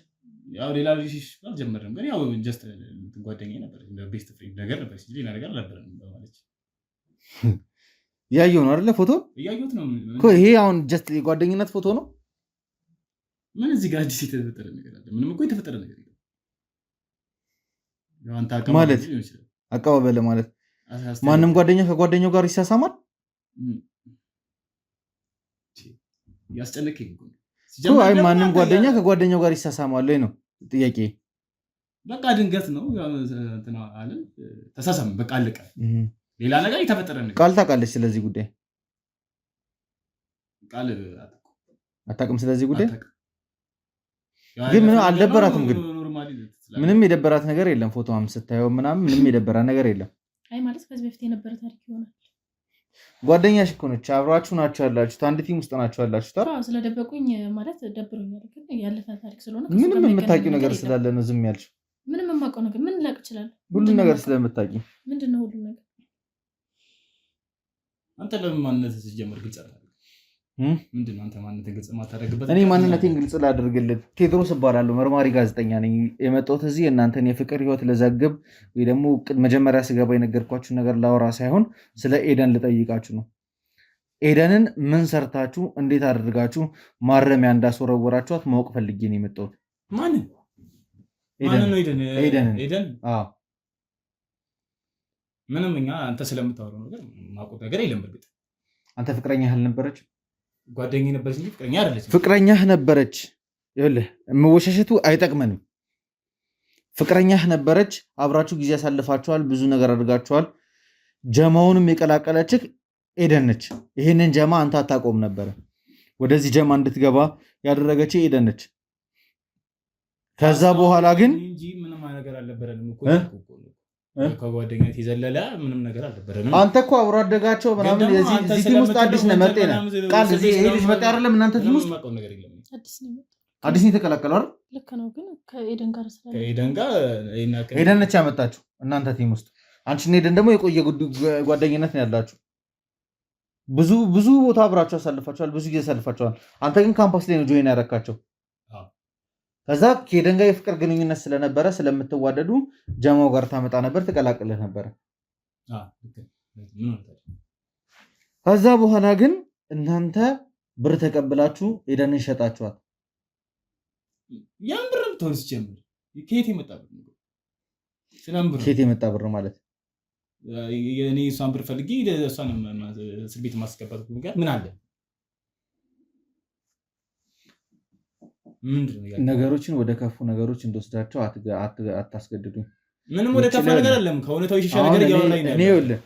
ያው ሌላ ልጅ አልጀመረም፣ ግን ያው ጀስት ጓደኛ ነበረች፣ ቤስት ፍሬንድ ነገር ነበረች እንጂ ሌላ ነገር አልነበረም ማለት ያየው ነው አይደለ? ፎቶ እያየሁት ነው እኮ። ይሄ አሁን ጀስት የጓደኝነት ፎቶ ነው። ምን እዚህ ጋር አዲስ የተፈጠረ ነገር አለ? ምንም እኮ የተፈጠረ ነገር የለም። ያው አንተ አቀባበል ማለት ማንም ጓደኛ ከጓደኛው ጋር ይሳሳማል። ያስጨነቀኝ እኮ አይ ማንም ጓደኛ ከጓደኛው ጋር ይሳሳማል ወይ ነው ጥያቄ። በቃ ድንገት ነው እንትና አለ ተሳሳም፣ በቃ አለቀ። ሌላ ነገር የተፈጠረ ነገር ቃል ታውቃለች ስለዚህ ጉዳይ? ቃል አታውቅም ስለዚህ ጉዳይ። ግን ምንም አልደበራትም። ግን ምንም የደበራት ነገር የለም። ፎቶዋም ስታየው ምናምን ምንም የደበራት ነገር የለም። አይ ማለት ከዚህ በፊት የነበረ ታሪክ ይሆናል። ጓደኛሽ እኮ ነች። አብራችሁ ናችሁ ያላችሁት፣ አንድ ቲም ውስጥ ናችሁ ያላችሁት። ስለደበቁኝ ማለት ደብሮኛል። ግን ያለፈ ታሪክ ስለሆነ ምንም የምታውቂው ነገር ስላለ ነው ዝም ያልሽው። ምንም የማውቀው ነገር ምን ላቅ ይችላል? ሁሉም ነገር ስለምታውቂ። ምንድነው ሁሉም ነገር? አንተ ለምን ማንነት ሲጀምር ግልጽ አይደለም? ምንድነው አንተ ማንነትን ግልጽ ማታደርግበት? እኔ ማንነቴን ግልጽ ላደርግልህ፣ ቴድሮስ እባላለሁ። መርማሪ ጋዜጠኛ ነኝ። የመጣሁት እዚህ የእናንተን የፍቅር ህይወት ልዘግብ ወይ ደግሞ መጀመሪያ ስገባ የነገርኳችሁ ነገር ላወራ ሳይሆን ስለ ኤደን ልጠይቃችሁ ነው። ኤደንን ምን ሰርታችሁ እንዴት አድርጋችሁ ማረሚያ እንዳስወረወራችኋት ማወቅ ፈልጌ ነው የመጣሁት። ማንን ነው? ኤደን አዎ። ምንም እኛ አንተ ስለምታወራው ነገር ማውቀው ነገር የለም። በርግጥ አንተ ፍቅረኛህ አልነበረች? ጓደኛዬ ነበረች እንጂ ፍቅረኛ አይደለች። ፍቅረኛህ ነበረች። ይኸውልህ መወሻሸቱ አይጠቅመንም። ፍቅረኛህ ነበረች። አብራችሁ ጊዜ ያሳልፋችኋል። ብዙ ነገር አድርጋችኋል። ጀማውንም የቀላቀለችህ ኤደን ነች። ይሄንን ጀማ አንተ አታውቀውም ነበረ። ወደዚህ ጀማ እንድትገባ ያደረገች ኤደን ነች። ከዛ በኋላ ግን እንጂ ምንም ነገር አልነበረንም እኮ ከጓደኛት የዘለለ ምንም ነገር አልነበረንም። አንተ እኮ አብሮ አደጋቸው ምናምን እዚህ ቲም ውስጥ አዲስ ነው መጣ ነው ቃል እዚህ ይሄ ልጅ መጣ አይደለም። እናንተ ቲም ውስጥ አዲስ ነው የተቀላቀለው አይደል? ልክ ነው። ግን ከኤደን ጋር ኤደን ነች ያመጣችሁ እናንተ ቲም ውስጥ። አንቺና ኤደን ደግሞ የቆየ ጓደኝነት ነው ያላችሁ። ብዙ ቦታ አብራችሁ አሳልፋችኋል። ብዙ ጊዜ አሳልፋችኋል። አንተ ግን ካምፓስ ላይ ነው ጆይን ያደረካቸው። ከዛ ከኤደን ጋር የፍቅር ግንኙነት ስለነበረ ስለምትዋደዱ ጀማው ጋር ታመጣ ነበር፣ ትቀላቅልህ ነበረ። ከዛ በኋላ ግን እናንተ ብር ተቀብላችሁ ኤደንን ሸጣችኋት። ያን ብር ተወርስ ጀምር። ከየት የመጣ ብር ነው? ከየት የመጣ ብር ማለት እኔ እሷን ብር ፈልጌ እሷን እስር ቤት ማስገባት ምን አለ? ነገሮችን ወደ ከፉ ነገሮች እንደወስዳቸው አታስገድዱኝ። ምንም ወደ ከፋ ነገር አለም። ከእውነታው የሸሻ ነገር እያወራኝ ነው።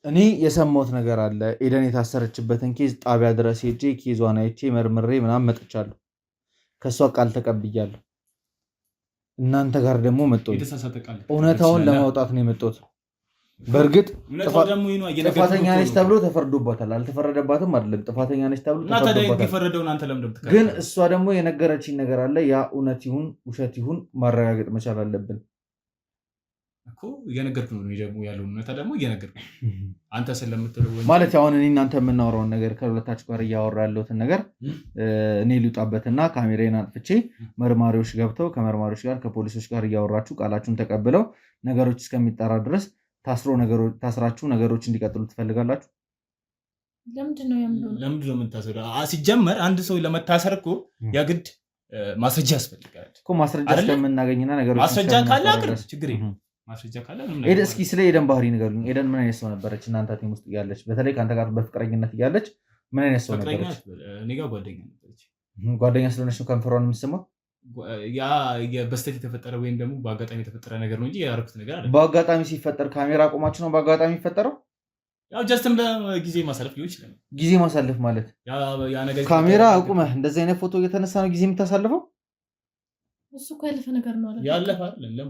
እኔ የሰማሁት ነገር አለ። ኤደን የታሰረችበትን ኬዝ ጣቢያ ድረስ ሄጄ ኬዟን አይቼ መርምሬ ምናምን መጥቻለሁ። ከእሷ ቃል ተቀብያለሁ። እናንተ ጋር ደግሞ መጥቶ እውነታውን ለማውጣት ነው የመጣሁት። በእርግጥ ጥፋተኛ ነች ተብሎ ተፈርዶባታል። አልተፈረደባትም አይደለም፣ ጥፋተኛ ነች ተብሎ ተፈርዶባታል። ግን እሷ ደግሞ የነገረችኝ ነገር አለ። ያ እውነት ይሁን ውሸት ይሁን ማረጋገጥ መቻል አለብን እኮ። እየነገርኩ ነው ደግሞ ያለውን እውነታ ደግሞ እየነገርኩ አንተ ስለምትለው ማለት አሁን እኔ እናንተ የምናወራውን ነገር ከሁለታችሁ ጋር እያወራ ያለሁትን ነገር እኔ ልውጣበትና ካሜራዬን አጥፍቼ መርማሪዎች ገብተው ከመርማሪዎች ጋር ከፖሊሶች ጋር እያወራችሁ ቃላችሁን ተቀብለው ነገሮች እስከሚጣራ ድረስ ታስራችሁ ነገሮች እንዲቀጥሉ ትፈልጋላችሁ? ለምንድነው የምታስረው? ሲጀመር አንድ ሰው ለመታሰር እኮ ያግድ ማስረጃ ያስፈልጋል እኮ። ማስረጃ እስከምናገኝና ነገሮች ማስረጃ ካለ አቅርብ፣ ችግር የለም። ማስረጃ ካለ እስኪ ስለ ኤደን ባህሪ ንገሩኝ። ኤደን ምን አይነት ሰው ነበረች? እናንተ ቲም ውስጥ እያለች በተለይ ከአንተ ጋር በፍቅረኝነት እያለች ምን አይነት ሰው ነበረች? እኔ ጋር ጓደኛ ነበረች። ጓደኛ ስለሆነች ነው ከንፈሯን የምትስመው? ያ በስተት የተፈጠረ ወይም ደግሞ በአጋጣሚ የተፈጠረ ነገር ነው እንጂ ያደረኩት ነገር አይደለም። በአጋጣሚ ሲፈጠር ካሜራ አቆማችሁ ነው በአጋጣሚ የሚፈጠረው? ያው ጀስትም ለጊዜ ማሳለፍ ሊሆን ይችላል። ጊዜ ማሳለፍ ማለት ያ ነገር ካሜራ አቁመህ እንደዚህ አይነት ፎቶ እየተነሳ ነው ጊዜ የምታሳልፈው? እሱ እኮ ያለፈ ነገር ነው አይደል? ያለፈ አይደለም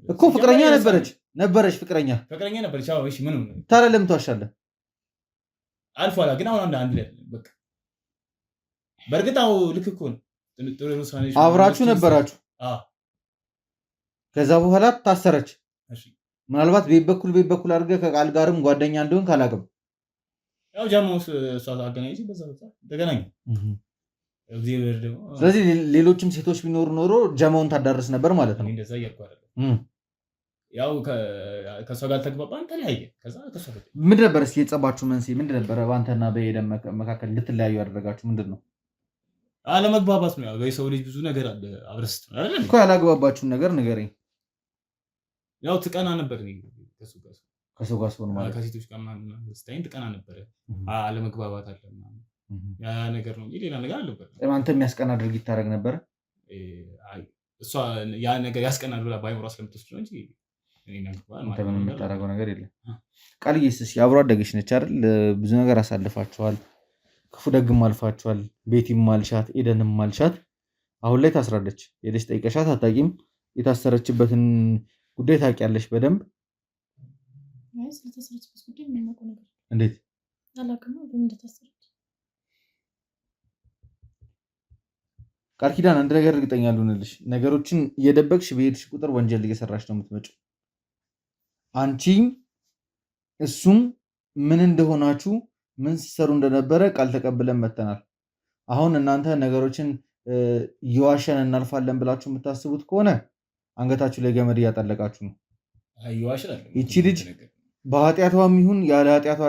እኮ። ፍቅረኛ ነበረች ፍቅረኛ ነበረች። አዎ እሺ፣ ምንም ታዲያ ለምን ትዋሻለህ? አልፏላ ግን አሁን አንድ ላይ በቃ በእርግጥ አዎ ልክ እኮ ነው። አብራችሁ ነበራችሁ። ከዛ በኋላ ታሰረች። ምናልባት ቤት በኩል አድርገህ ከቃል ጋርም ጓደኛ እንደሆን ካላቅም ያው ጃማውስ እሷ አገናኝሽ በዛ ተገናኙ። ስለዚህ ሌሎችም ሴቶች ቢኖሩ ኖሮ ጀማውን ታዳርስ ነበር ማለት ነው። እንደዛ እያልኩ አይደለም። ያው ከእሷ ጋር ተግባባን፣ ተለያየ። ከዛ ምንድን ነበር እስኪ የጸባችሁ መንስኤ ምንድን ነበረ? በአንተና በኤደን መካከል ልትለያዩ ያደረጋችሁ ምንድን ነው? አለመግባባት ነው። ያው የሰው ልጅ ብዙ ነገር አለ አብረስት አይደል እኮ። ያላግባባችሁን ነገር ንገረኝ። ያው ትቀና ነበር ከሱ ጋር ሆነ ማለት ከሴቶች ጋር ስታይን ትቀና ነበር። አለመግባባት አለ ምናምን ያ ነገር ነው እንጂ ሌላ ነገር አልነበረም። አንተ የሚያስቀና ድርጊት ታደርግ ነበር? እሷ ያ ነገር ያስቀናል ብላ ባይሞራ ስለምትወስድ ነው እንጂ አንተ ምንም የምታደርገው ነገር የለም። ቃልዬስ አብሮ አደገች ነች አይደል? ብዙ ነገር አሳልፋችኋል። ክፉ ደግም አልፋችኋል። ቤቲም ማልሻት ኤደንም ማልሻት። አሁን ላይ ታስራለች። ሄደሽ ጠይቀሻት አታውቂም? የታሰረችበትን ጉዳይ ታውቂያለሽ በደንብ? እንዴት ቃል ኪዳን አንድ ነገር እርግጠኛ ልሆንልሽ፣ ነገሮችን እየደበቅሽ በሄድሽ ቁጥር ወንጀል እየሰራሽ ነው የምትመጪው። አንቺም እሱም ምን እንደሆናችሁ ምን ሲሰሩ እንደነበረ ቃል ተቀብለን መተናል። አሁን እናንተ ነገሮችን እየዋሸን እናልፋለን ብላችሁ የምታስቡት ከሆነ አንገታችሁ ላይ ገመድ እያጠለቃችሁ ነው። ይቺ ልጅ በኃጢአቷም ይሁን ያለ ኃጢአቷ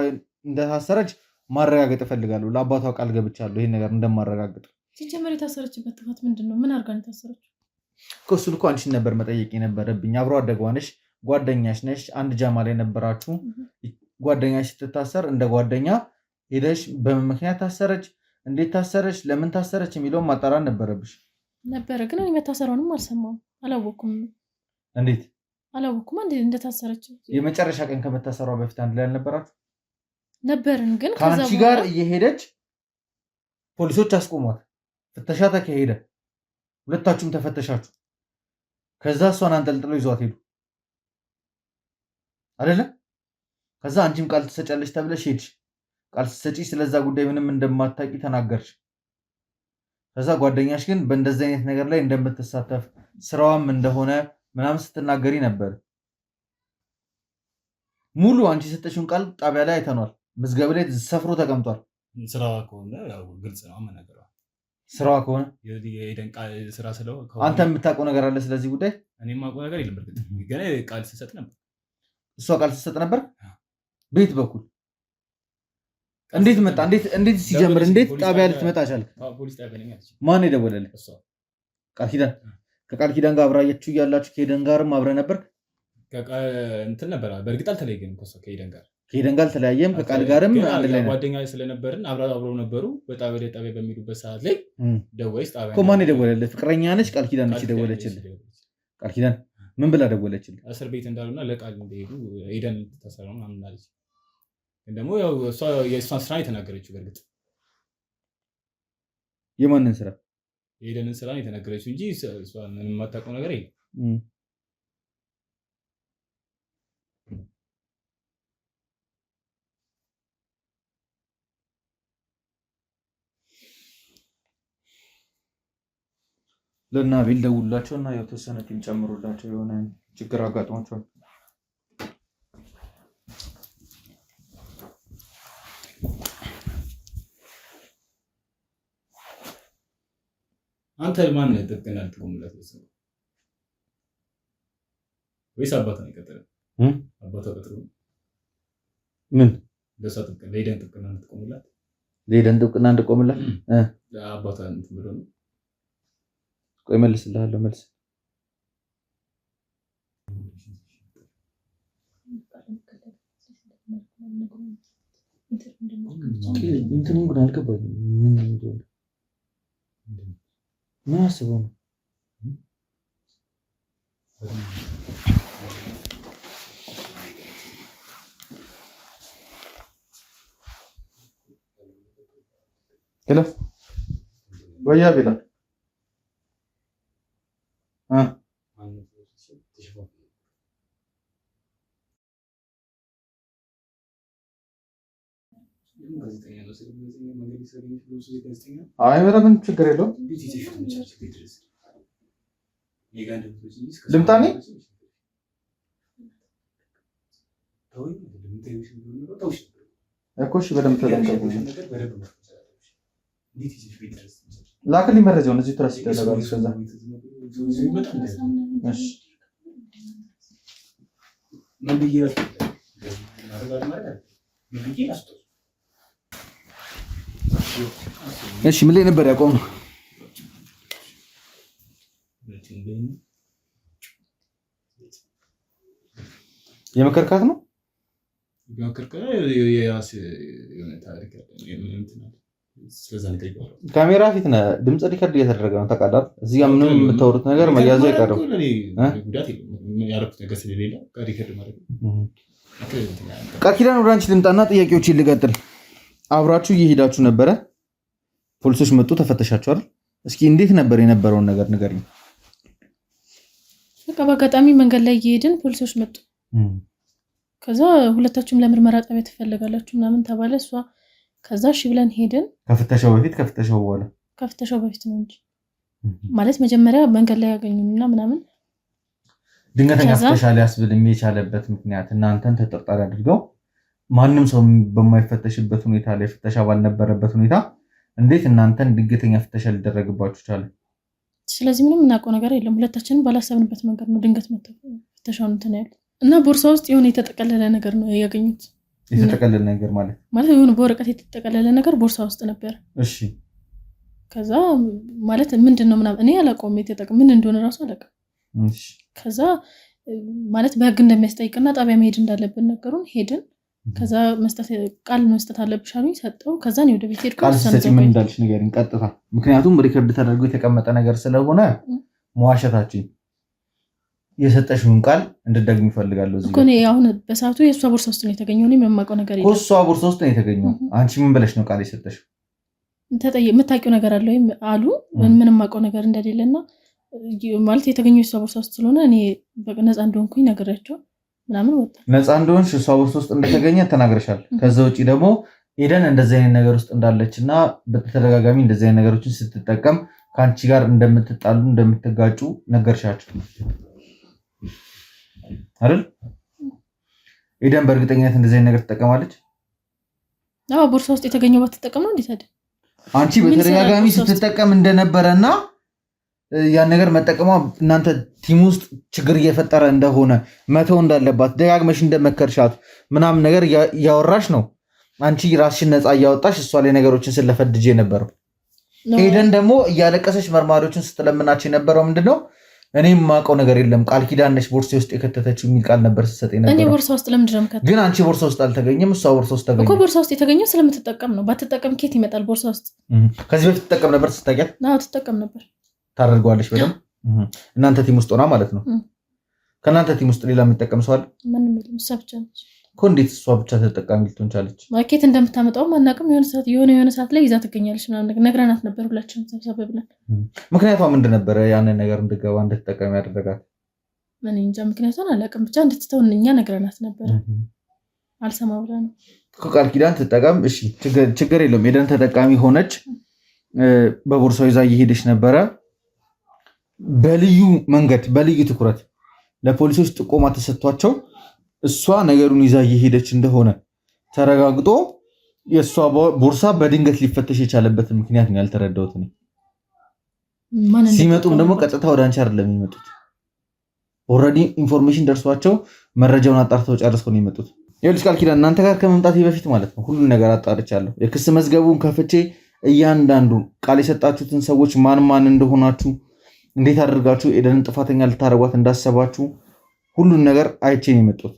እንደታሰረች ማረጋገጥ እፈልጋለሁ። ለአባቷ ቃል ገብቻለሁ ይህን ነገር እንደማረጋግጥ። ሲጀመር የታሰረችበት ጥፋት ምንድን ነው? ምን አድርጋ ነው የታሰረችው? እሱን እኮ አንቺን ነበር መጠየቅ የነበረብኝ። አብሮ አደጓ ነሽ፣ ጓደኛሽ ነሽ፣ አንድ ጃማ ላይ ነበራችሁ። ጓደኛሽ ስትታሰር እንደ ጓደኛ ሄደሽ በምን ምክንያት ታሰረች፣ እንዴት ታሰረች፣ ለምን ታሰረች የሚለውን ማጣራት ነበረብሽ። ነበረ ግን እኔ መታሰሯንም አልሰማሁም፣ አላወኩም። እንዴት አላወኩም እንደታሰረች? የመጨረሻ ቀን ከመታሰሯ በፊት አንድ ላይ አልነበራችሁ? ነበርን። ግን ከአንቺ ጋር እየሄደች ፖሊሶች አስቆሟት፣ ፍተሻ ተካሄደ፣ ሁለታችሁም ተፈተሻችሁ። ከዛ እሷን አንጠልጥለው ይዟት ሄዱ አይደለም? ከዛ አንቺም ቃል ትሰጫለች ተብለሽ ሄድሽ። ቃል ስትሰጪ ስለዛ ጉዳይ ምንም እንደማታውቂ ተናገርሽ። ከዛ ጓደኛሽ ግን በእንደዚህ አይነት ነገር ላይ እንደምትሳተፍ ስራዋም እንደሆነ ምናምን ስትናገሪ ነበር። ሙሉ አንቺ የሰጠሽውን ቃል ጣቢያ ላይ አይተኗል። መዝገብ ላይ ሰፍሮ ተቀምጧል። ስራዋ ከሆነ ያው ግልጽ ነው መናገሯ። ስራዋ ከሆነ ስራ ስለው አንተ የምታውቀው ነገር አለ ስለዚህ ጉዳይ? እኔ የማውቀው ነገር የለም። በርግጥ ግን ቃል ስትሰጥ ነበር። እሷ ቃል ስትሰጥ ነበር። ቤት በኩል እንዴት መጣ? እንዴት ሲጀምር እንዴት ጣቢያ ልትመጣ ቻልክ? ፖሊስ ጣቢያ ነኝ አለች። ማን የደወለልህ? ቃል ኪዳን። ከቃል ጋር አብራያችሁ እያላችሁ ከሄደን ጋርም አብረህ ነበር? እንትን ነበር። በእርግጥ አልተለየንም ከሄደን ጋር አልተለያየም። ከቃል ጋርም አንድ ላይ ጓደኛ ስለነበርን አብረው ነበሩ። በጣቢያ በሚሉበት ሰዓት ላይ ደወለች። ጣቢያ እኮ ማን የደወለልህ? ፍቅረኛ ነች? ቃል ኪዳን ነች የደወለችልህ? ቃል ኪዳን ምን ብላ ደወለችልህ? እስር ቤት እንዳሉና ለቃል እንደሄዱ ሄደን ተሰራው ምናምን አለች። ደግሞ ያው እሷ የእሷን ስራ የተናገረችው በእርግጥ የማንን ስራ የሄደንን ስራ የተናገረችው እንጂ እሷ ምንም የማታውቀው ነገር የለም። ለና ቢል ደውላቸው እና የተወሰነ ቲም ጨምሮላቸው የሆነ ችግር አጋጥሟቸዋል። አንተ ማን ነው ጥቅና ልትቆምላት ወሰነው ወይስ አባቷ ነው የቀጠረው? አባቷ ቀጠረው ምን ለሷ ጥቅና ለሄደን ጥቅና ልትቆምላት ለሄደን ጥቅና እንድቆምላት አባቷ እንትን ብሎ ነው። ቆይ መልስልሃለሁ መልስ እንትኑ ግን አልገባኝም። ምን አስበው ነው? ሄሎ ወያ ቢላ አይ ምንም ችግር የለውም። ልምጣ እኔ እኮ እሺ፣ በደንብ ተጠንቀቁ። ላክልኝ መረጃውን እዚህ ትራስ ይደረጋል። ከዛ እሺ ምን ላይ ነበር ያቆምነው? የመከርካት ነው ካሜራ ፊት ነህ። ድምፅ ሪከርድ እየተደረገ ነው ታውቃለህ። እዚህ ጋር ምንም የምታወሩት ነገር መያዙ አይቀርም። ቃል ኪዳን ወደ አንቺ ልምጣና ጥያቄዎችን ልቀጥል። አብራችሁ እየሄዳችሁ ነበረ፣ ፖሊሶች መጡ፣ ተፈተሻችሁ አይደል? እስኪ እንዴት ነበር የነበረውን ነገር ንገሪኝ። በቃ በአጋጣሚ መንገድ ላይ እየሄድን ፖሊሶች መጡ። ከዛ ሁለታችሁም ለምርመራ ጣቢያ ትፈልጋላችሁ ምናምን ተባለ። እሷ ከዛ እሺ ብለን ሄድን። ከፍተሻው በፊት ከፍተሻው በኋላ? ከፍተሻው በፊት ነው እንጂ ማለት መጀመሪያ መንገድ ላይ ያገኙንና ምናምን ድንገተኛ ፍተሻ ሊያስብል የቻለበት ምክንያት እናንተን ተጠርጣሪ አድርገው ማንም ሰው በማይፈተሽበት ሁኔታ ላይ ፍተሻ ባልነበረበት ሁኔታ እንዴት እናንተን ድንገተኛ ፍተሻ ሊደረግባችሁ ቻለ? ስለዚህ ምንም እናውቀው ነገር የለም። ሁለታችንም ባላሰብንበት መንገድ ነው ድንገት መጥተው ፍተሻውን እንትን ያሉት እና ቦርሳ ውስጥ የሆነ የተጠቀለለ ነገር ነው ያገኙት። የተጠቀለለ ነገር ማለት የሆነ በወረቀት የተጠቀለለ ነገር ቦርሳ ውስጥ ነበር። እሺ ከዛ ማለት ምንድነው ምናምን እኔ አላውቀውም። ምን እንደሆነ ራሱ አላውቅም። እሺ ከዛ ማለት በህግ እንደሚያስጠይቅና ጣቢያ መሄድ እንዳለብን ነገሩን። ሄድን። ከዛ ቃል መስጠት አለብሽ አሉኝ። ሰጠው። ከዛ ነው ወደ ቤት ሄድኩ። ቃል ሰጪ ምን እንዳልሽ ንገሪኝ ቀጥታ። ምክንያቱም ሪከርድ ተደርጎ የተቀመጠ ነገር ስለሆነ መዋሸታችን የሰጠሽውን ቃል እንድትደግሚ እፈልጋለሁ። እዚህ እኮ ነው አሁን በሰዓቱ የእሷ ቦርሳ ውስጥ ነው የተገኘው። እኔ የማውቀው ነገር የለም። እሷ ቦርሳ ውስጥ ነው የተገኘው። አንቺ ምን ብለሽ ነው ቃል የሰጠሽው? የምታውቂው ነገር አለ ወይም አሉ ምንም የማውቀው ነገር እንደሌለና ማለት የተገኘው የእሷ ቦርሳ ውስጥ ስለሆነ እኔ ነፃ እንደሆንኩኝ ነግሬያቸው ምናምን ወጣ። ነፃ እንደሆንሽ እሷ ቦርሳ ውስጥ እንደተገኘ ተናግረሻል። ከዛ ውጪ ደግሞ ሄደን እንደዚህ አይነት ነገር ውስጥ እንዳለችና በተደጋጋሚ እንደዚህ አይነት ነገሮችን ስትጠቀም ከአንቺ ጋር እንደምትጣሉ እንደምትጋጩ ነገርሻቸው አይደል? ሄደን በእርግጠኛነት እንደዚህ አይነት ነገር ትጠቀማለች? አዎ ቦርሳ ውስጥ የተገኘው ባትጠቀም ነው እንዴት አይደል? አንቺ በተደጋጋሚ ስትጠቀም እንደነበረና ያን ነገር መጠቀሟ እናንተ ቲም ውስጥ ችግር እየፈጠረ እንደሆነ መተው እንዳለባት ደጋግመሽ እንደመከርሻት ምናምን ነገር እያወራሽ ነው። አንቺ ራስሽን ነፃ እያወጣሽ እሷ ላይ ነገሮችን ስለፈድጄ ነበረው። ሄደን ደግሞ እያለቀሰች መርማሪዎችን ስትለምናቸው የነበረው ምንድነው? እኔም የማውቀው ነገር የለም ቃል ኪዳን ነሽ ቦርሳ ውስጥ የከተተችው የሚል ቃል ነበር ስትሰጠኝ ነበር። እኔ ቦርሳ ውስጥ ለምንድን ነው የምከተው? ግን አንቺ ቦርሳ ውስጥ አልተገኘም፣ እሷ ቦርሳ ውስጥ ተገኘ እኮ። ቦርሳ ውስጥ የተገኘው ስለምትጠቀም ነው። ባትጠቀም ኬት ይመጣል ቦርሳ ውስጥ? ከዚህ በፊት ትጠቀም ነበር ስታውቂያት? አዎ ትጠቀም ነበር። ታደርገዋለች በደምብ። እናንተ ቲም ውስጥ ሆና ማለት ነው። ከእናንተ ቲም ውስጥ ሌላ የሚጠቀም ሰው አለ? ምንም የለም። እሷ ብቻ ነች። እኮ እንዴት እሷ ብቻ ተጠቃሚ ልትሆን ቻለች? ማርኬት እንደምታመጣው አናውቅም። የሆነ ሰዓት ላይ ይዛ ትገኛለች ምናምን ነግረናት ነበር ሁላችንም ሰብሰብ ብለን። ምክንያቷ ምንድን ነበረ ያንን ነገር እንድገባ እንድትጠቀም ያደረጋት? ምን እንጃ ምክንያቱን አላውቅም። ብቻ እንድትተው እኛ ነግረናት ነበር። አልሰማ ብላ ነው። ቃል ኪዳን ትጠቀም። እሺ ችግር የለውም። ኤደን ተጠቃሚ ሆነች። በቦርሳው ይዛ እየሄደች ነበረ። በልዩ መንገድ በልዩ ትኩረት ለፖሊሶች ጥቆማ ተሰጥቷቸው እሷ ነገሩን ይዛ እየሄደች እንደሆነ ተረጋግጦ የእሷ ቦርሳ በድንገት ሊፈተሽ የቻለበት ምክንያት ነው ያልተረዳሁት። ሲመጡም ደግሞ ቀጥታ ወደ አንቺ አይደለም የሚመጡት። ኦልሬዲ ኢንፎርሜሽን ደርሷቸው መረጃውን አጣርተው ጨርሰው ነው የመጡት። ይኸውልሽ ቃል ኪዳን እናንተ ጋር ከመምጣቴ በፊት ማለት ነው ሁሉን ነገር አጣርቻለሁ። የክስ መዝገቡን ከፍቼ እያንዳንዱ ቃል የሰጣችሁትን ሰዎች ማን እንደሆናችሁ፣ እንዴት አድርጋችሁ ኤደንን ጥፋተኛ ልታረጓት እንዳሰባችሁ ሁሉን ነገር አይቼ ነው የመጡት።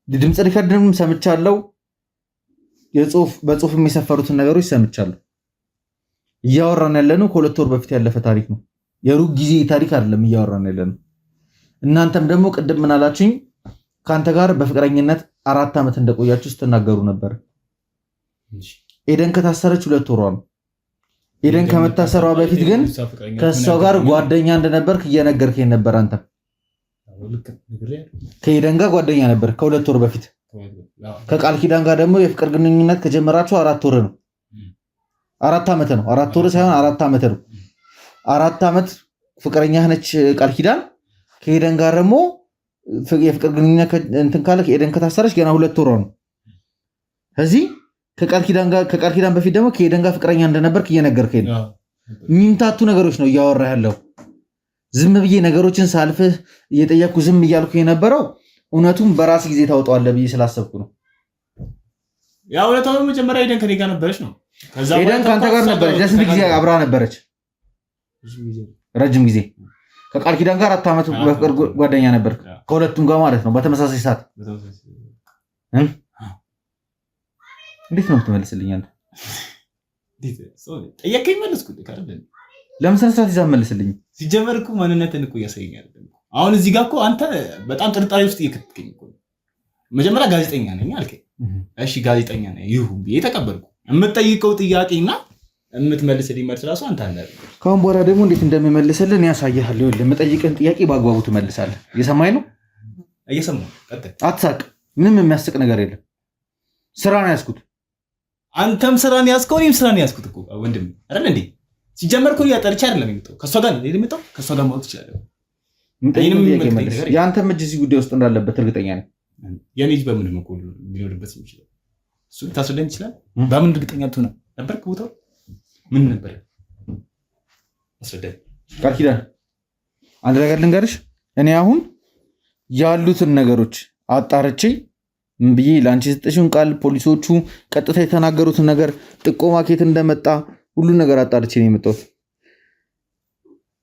ድምፅ ሪከርድም ሰምቻለሁ። በጽሁፍ የሰፈሩትን ነገሮች ሰምቻለሁ። እያወራን ያለነው ከ2 ወር በፊት ያለፈ ታሪክ ነው። የሩቅ ጊዜ ታሪክ አይደለም እያወራን ያለነው። እናንተም ደግሞ ቅድም ምን አላችሁኝ? ከአንተ ጋር በፍቅረኝነት 4 ዓመት እንደቆያችሁ ስትናገሩ ነበር። ኤደን ከታሰረች 2 ወሯ ነው። ኤደን ከመታሰሯ በፊት ግን ከእሷ ጋር ጓደኛ እንደነበርክ እየነገርከኝ ነበር። አንተ ከኤደን ጋር ጓደኛ ነበር ከ2 ወር በፊት። ከቃል ኪዳን ጋር ደግሞ የፍቅር ግንኙነት ከጀመራችሁ 4 ወር ነው። 4 ዓመት ነው። 4 ወር ሳይሆን 4 ዓመት ነው። 4 ዓመት ፍቅረኛ ነች ቃል ኪዳን። ከኤደን ጋር ደግሞ የፍቅር ግንኙነት እንትን ካለ ኤደን ከታሰረች ገና 2 ወር ነው። እዚህ ከቃል ኪዳን በፊት ደግሞ ከኤደን ጋር ፍቅረኛ እንደነበርክ እየነገርከኝ ነው። የሚምታቱ ነገሮች ነው እያወራ ያለው። ዝም ብዬ ነገሮችን ሳልፍህ እየጠየቅኩ ዝም እያልኩ የነበረው እውነቱን በራስ ጊዜ ታውጣዋለህ ብዬ ስላሰብኩ ነው። ያ እውነታው መጀመሪያ ኤደን ከኔ ጋር ነበረች ነው። ኤደን ከአንተ ጋር ነበረች። ለስንት ጊዜ አብራ ነበረች? ረጅም ጊዜ። ከቃል ኪዳን ጋር 4 ዓመት በፍቅር ጓደኛ ነበርክ፣ ከሁለቱም ጋር ማለት ነው በተመሳሳይ ሰዓት። እንዴት ነው የምትመልስልኝ አንተ? ጠየቀኝ መለስኩ። ለምን ስነ ስርዓት ይዛ መልስልኝ። ሲጀመር እኮ ማንነትን እኮ እያሳየኛል። አሁን እዚህ ጋር እኮ አንተ በጣም ጥርጣሬ ውስጥ እየከተትከኝ እኮ። መጀመሪያ ጋዜጠኛ ነኝ አልከኝ። እሺ ጋዜጠኛ ነኝ ይሁን ብዬ ተቀበልኩ። የምትጠይቀው ጥያቄና የምትመልስልኝ መልስ ራሱ አንተ አለ። ካሁን በኋላ ደግሞ እንዴት እንደምመልስልህ ያሳይሃለሁ። ይኸውልህ የምጠይቅህን ጥያቄ በአግባቡ ትመልሳለህ። እየሰማኸኝ ነው? እየሰማሁ። ቀጥል። አትሳቅ። ምንም የሚያስቅ ነገር የለም። ስራ ነው ያዝኩት። አንተም ስራ ነው ያዝከው፣ እኔም ስራ ነው ያዝኩት እኮ ወንድም አይደል እንዴ? ሲጀመር እኮ ያጠርቻ አይደለም የመጣው ከሷ ጋር ነው የመጣው። ከሷ ጋር ማውጣት ይችላል። የአንተም እጅ እዚህ ጉዳይ ውስጥ እንዳለበት እርግጠኛ ነኝ። የኔ እጅ በምን ነው ሊኖርበት የሚችለው? እሱ ታስረዳኝ ይችላል። በምን እርግጠኛ ትሆና ነበርክ? ቦታው ምን ነበር? አስረዳኝ። ቃል ኪዳን አንድ ነገር ልንገርሽ። እኔ አሁን ያሉትን ነገሮች አጣርቼ ምን ብዬ ለአንቺ የሰጠሽውን ቃል፣ ፖሊሶቹ ቀጥታ የተናገሩትን ነገር፣ ጥቆማ ከየት እንደመጣ ሁሉን ነገር አጣርቼ ነው የመጣሁት።